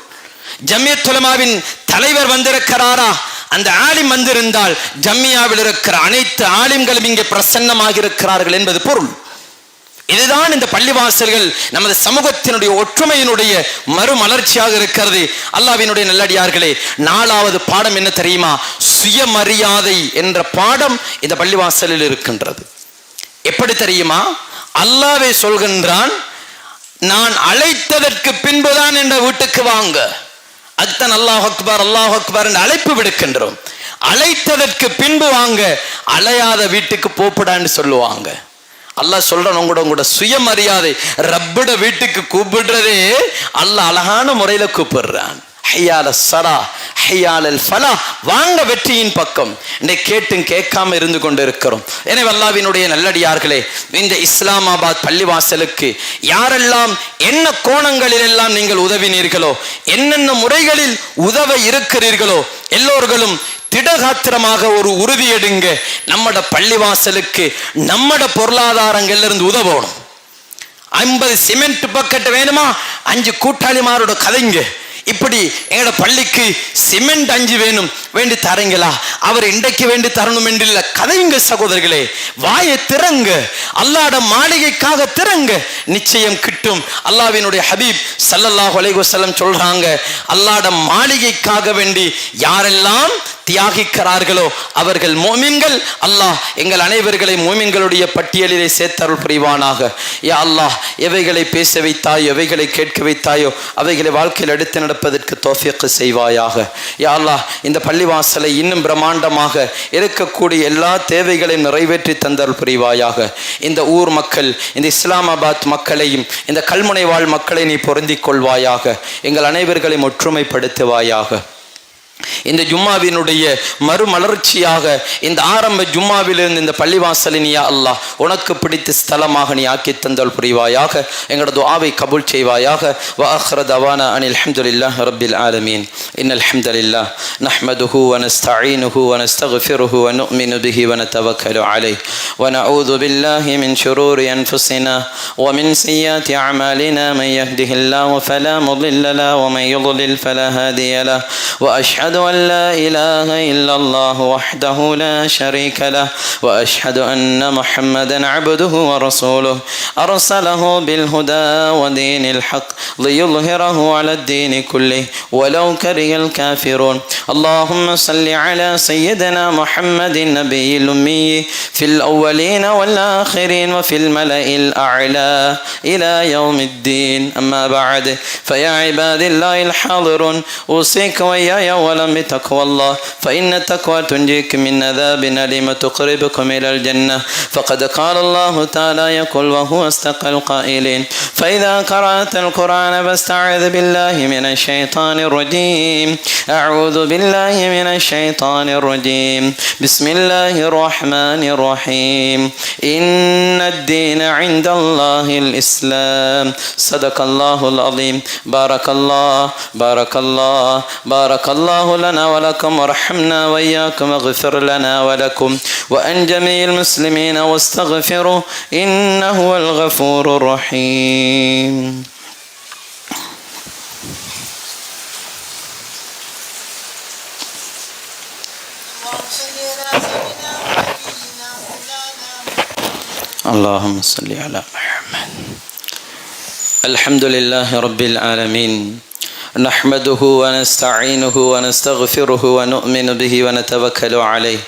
ஜமியத்துல் உலமாவின் தலைவர் வந்திருக்கிறாரா? அந்த ஆலிம் வந்திருந்தால் ஜம்மியாவில் இருக்கிற அனைத்து ஆலிம்களும் இங்கே பிரசன்னமாக இருக்கிறார்கள் என்பது பொருள். இதுதான் இந்த பள்ளிவாசல்கள் நமது சமூகத்தினுடைய ஒற்றுமையினுடைய மறுமலர்ச்சியாக இருக்கிறது. அல்லாஹ்வினுடைய நல்லடியார்களே, 4வது பாடம் என்ன தெரியுமா? சுயமரியாதை என்ற பாடம் இந்த பள்ளிவாசலில் இருக்கின்றது. எப்படி தெரியுமா? அல்லாஹ்வே சொல்கின்றான், நான் அழைத்ததற்கு பின்புதான் என்ற வீட்டுக்கு வாங்க. அதுதான் அல்லாஹ் அக்பர் அல்லாஹ் அக்பர் என்று அழைப்பு விடுக்கின்றோம். அழைத்ததற்கு பின்பு வாங்க, அழையாத வீட்டுக்கு போப்படான்னு சொல்லுவாங்க. அல்லாஹ் சொல்றான், உங்களோட சுயமரியாதை. ரப்பட வீட்டுக்கு கூப்பிடுறதே அல்லாஹ் அழகான முறையில கூப்பிடுறான். ஹையால ஸலா ஹையாலல் ஃபலா, வாங்க வெற்றியின் பக்கம். இன்னைக்கு கேட்டும் கேட்காம இருந்து கொண்டு இருக்கிறோம். எனவே அல்லாஹ்வினுடைய நல்லடியார்களே, இந்த இஸ்லாமாபாத் பள்ளிவாசலுக்கு யாரெல்லாம் என்ன கோணங்களில் எல்லாம் நீங்கள் உதவினீர்களோ, என்னென்ன முறைகளில் உதவ இருக்கிறீர்களோ, எல்லோர்களும் திடகாத்திரமாக ஒரு உறுதி எடுங்க. நம்மட பள்ளிவாசலுக்கு நம்மட பொருளாதாரங்கள்ல இருந்து உதவணும். 50 சிமெண்ட் பக்கெட் வேணுமா? 5 கூட்டாளிமாரோட கதைங்க. இப்படி எங்கட பள்ளிக்கு சிமெண்ட் 5 வேணும், வேண்டி தரீங்களா? அவர் இன்றைக்கு வேண்டி தரணும் என்று இல்ல, கதைங்க சகோதரர்களே. வாயை திறங்க, அல்லாஹ்ட மாளிகைக்காக திறங்க, நிச்சயம் கிட்டும். அல்லாஹ்வினுடைய ஹபீப் ஸல்லல்லாஹு அலைஹி வஸல்லம் சொல்றாங்க, அல்லாஹ்ட மாளிகைக்காக வேண்டி யாரெல்லாம் தியாகிக்கிறார்களோ அவர்கள் மோமின்கள். அல்லாஹ் எங்கள் அனைவர்களை மோமின்களுடைய பட்டியலிலே சேர்த்தருள் புரிவானாக. யா அல்லாஹ், எவைகளை பேச வைத்தாயோ, எவைகளை கேட்க வைத்தாயோ, அவைகளை வாழ்க்கையில் எடுத்து நடப்பதற்கு தௌஃபீக் செய்வாயாக. யா அல்லாஹ், இந்த பள்ளிவாசலை இன்னும் பிரம்மாண்டமாக இருக்கக்கூடிய எல்லா தேவைகளையும் நிறைவேற்றி தந்தருள் புரிவாயாக. இந்த ஊர் மக்கள், இந்த இஸ்லாமாபாத் மக்களையும் இந்த கல்முனை வாழ் மக்களை நீ பொருந்திக் கொள்வாயாக. எங்கள் அனைவர்களையும் ஒற்றுமைப்படுத்துவாயாக. இந்த ஜும்மாவினுடைய மறுமலர்ச்சியாக இந்த ஆரம்ப ஜும்மாவிலிருந்து இந்த பள்ளிவாசலின் யா அல்லாஹ் உனக்கு பிடித்த ஸ்தலமாக நீ ஆக்கி தந்தல் புரிவாயாக. எங்களோட துஆவை கபூல் செய்வாயாக. வ ஆখির தவானா அனில் ஹம்துலில்லாஹி ரப்பில் ஆலமீன். இன்னல் ஹம்துலில்லாஹ் நஹ்மதுஹு வ நஸ்தஈனுஹு வ நஸ்தக்ஃபிருஹு வ நுஅ்மினு பிஹி வ நதவக்கலு அலைஹி வ நஊது பில்லாஹி மின் ஷுரூரி அன்ஃபுஸினா வ மின் ஸய்யிஆத்தி அஅமாலினா மன் யஹ்திஹில்லாஹு ஃபலா முضل லஹு வ மன் யுضلل ஃபலா ஹாதிய லஹு வ அஷ்ஹது أن لا إله إلا الله وحده لا شريك له وأشهد أن محمدا عبده ورسوله أرسله بالهدى ودين الحق ليظهره على الدين كله ولو كره الكافرون. اللهم صل على سيدنا محمد النبي الأمي في الأولين والآخرين وفي الملأ الأعلى إلى يوم الدين. أما بعد، فيا عباد الله الحاضرون، أوصيك وإياي ولم بتقوى الله، فإن التقوى تنجيك من عذاب أليم تقربكم إلى الجنة. فقد قال الله تعالى يقول وهو أصدق القائلين: فإذا قرأت القرآن فاستعذ بالله من الشيطان الرجيم. أعوذ بالله من الشيطان الرجيم. بسم الله الرحمن الرحيم. إن الدين عند الله الإسلام. صدق الله العظيم. بارك الله بارك الله بارك الله لنا ولكم وارحمنا وإياكم واغفر لنا ولكم وأن جميع المسلمين واستغفروا إنه هو الغفور الرحيم. اللهم صل على محمد. الحمد لله رب العالمين. نحمده ونستعينه ونستغفره ونؤمن به ونتوكل عليه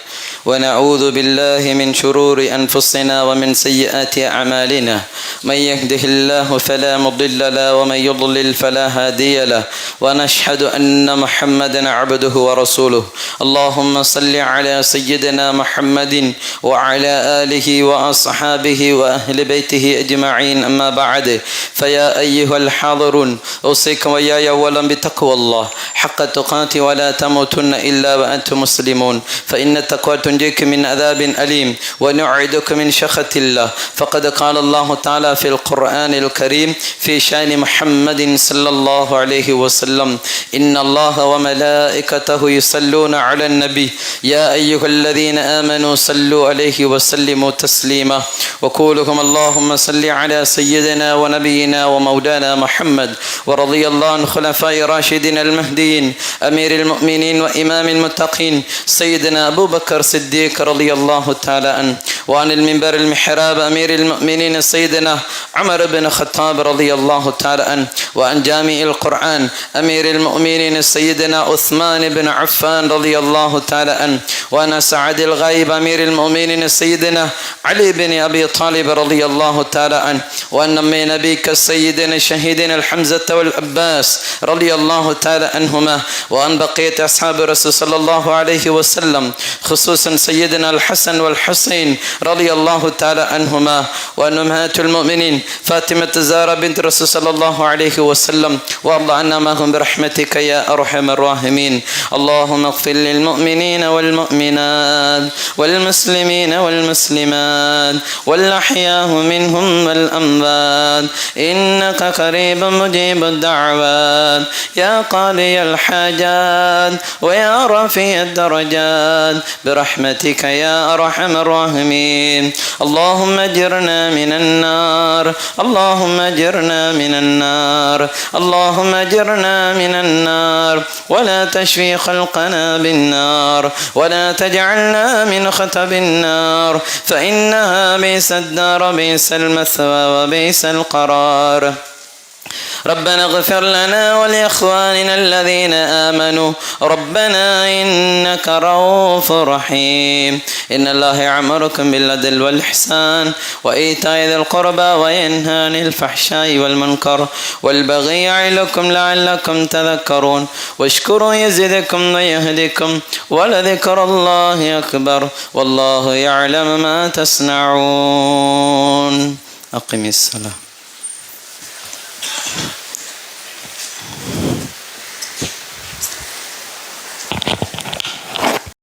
ونعوذ بالله من شرور أنفسنا ومن سيئات أعمالنا من يهده الله فلا مضل له ومن يضلل فلا هادي له ونشهد أن محمدا عبده ورسوله اللهم صل على سيدنا محمد وعلى آله وأصحابه وأهل بيته أجمعين أما بعد فيا أيها الحاضرون أوصيكم وإياي أولا بتقوى الله حق التقاته ولا تموتن إلا وأنتم مسلمون فإن التقوى تنجيك من عذاب أليم ونعيدك من شخط الله فقد قال الله تعالى في القرآن الكريم في شأن محمد صلى الله عليه وسلم إن الله وملائكته يصلون على النبي يا أيها الذين آمنوا صلوا عليه وسلموا تسليما وقولكم اللهم صل على سيدنا ونبينا ومولانا محمد ورضي الله عن خلفاء راشدين المهديين أمير المؤمنين وإمام المتقين سيدنا أبو بكر الصديق رضي الله تعالى عنه وعن المنبر المحراب أمير المؤمنين سيدنا عمر بن الخطاب رضي الله تعالى عنه وعن جامع القرآن أمير المؤمنين سيدنا عثمان بن عفان رضي الله تعالى عنه وعن سعد الغيب أمير المؤمنين سيدنا علي بن أبي طالب رضي الله تعالى عنه وأن من نبيك سيدنا شهيدنا الحمزة والعباس رضي الله تعالى عنهما وأن بقية أصحاب الرسول صلى الله عليه وسلم خصوصا سيدنا الحسن والحسين رضي الله تعالى عنهما وأن أمهات المؤمنين فاطمة الزهراء بنت الرسول صلى الله عليه وسلم وارض عنا معهم برحمتك يا أرحم الراحمين اللهم اغفر للمؤمنين والمؤمنات والمسلمين والمسلمات والأحياء منهم والأموات إنك قريب مجيب الدعوات يا قاضي الحاجات ويا رفيع الدرجات برحمتك يا أرحم الراحمين اللهم اجرنا من النار اللهم اجرنا من النار اللهم اجرنا من النار ولا تشفي خلقنا بالنار ولا تجعلنا من خطب النار فإنها بئس الدار بئس المثوى وبئس القرار ربنا اغفر لنا ولإخواننا الذين آمنوا ربنا إنك رؤوف رحيم إن الله يأمركم بالعدل والإحسان وإيتاء ذي القربى وينهى عن الفحشاء والمنكر والبغي يعظكم لعلكم تذكرون واشكروا يزدكم ويهدكم ولذكر الله أكبر والله يعلم ما تصنعون أقم الصلاة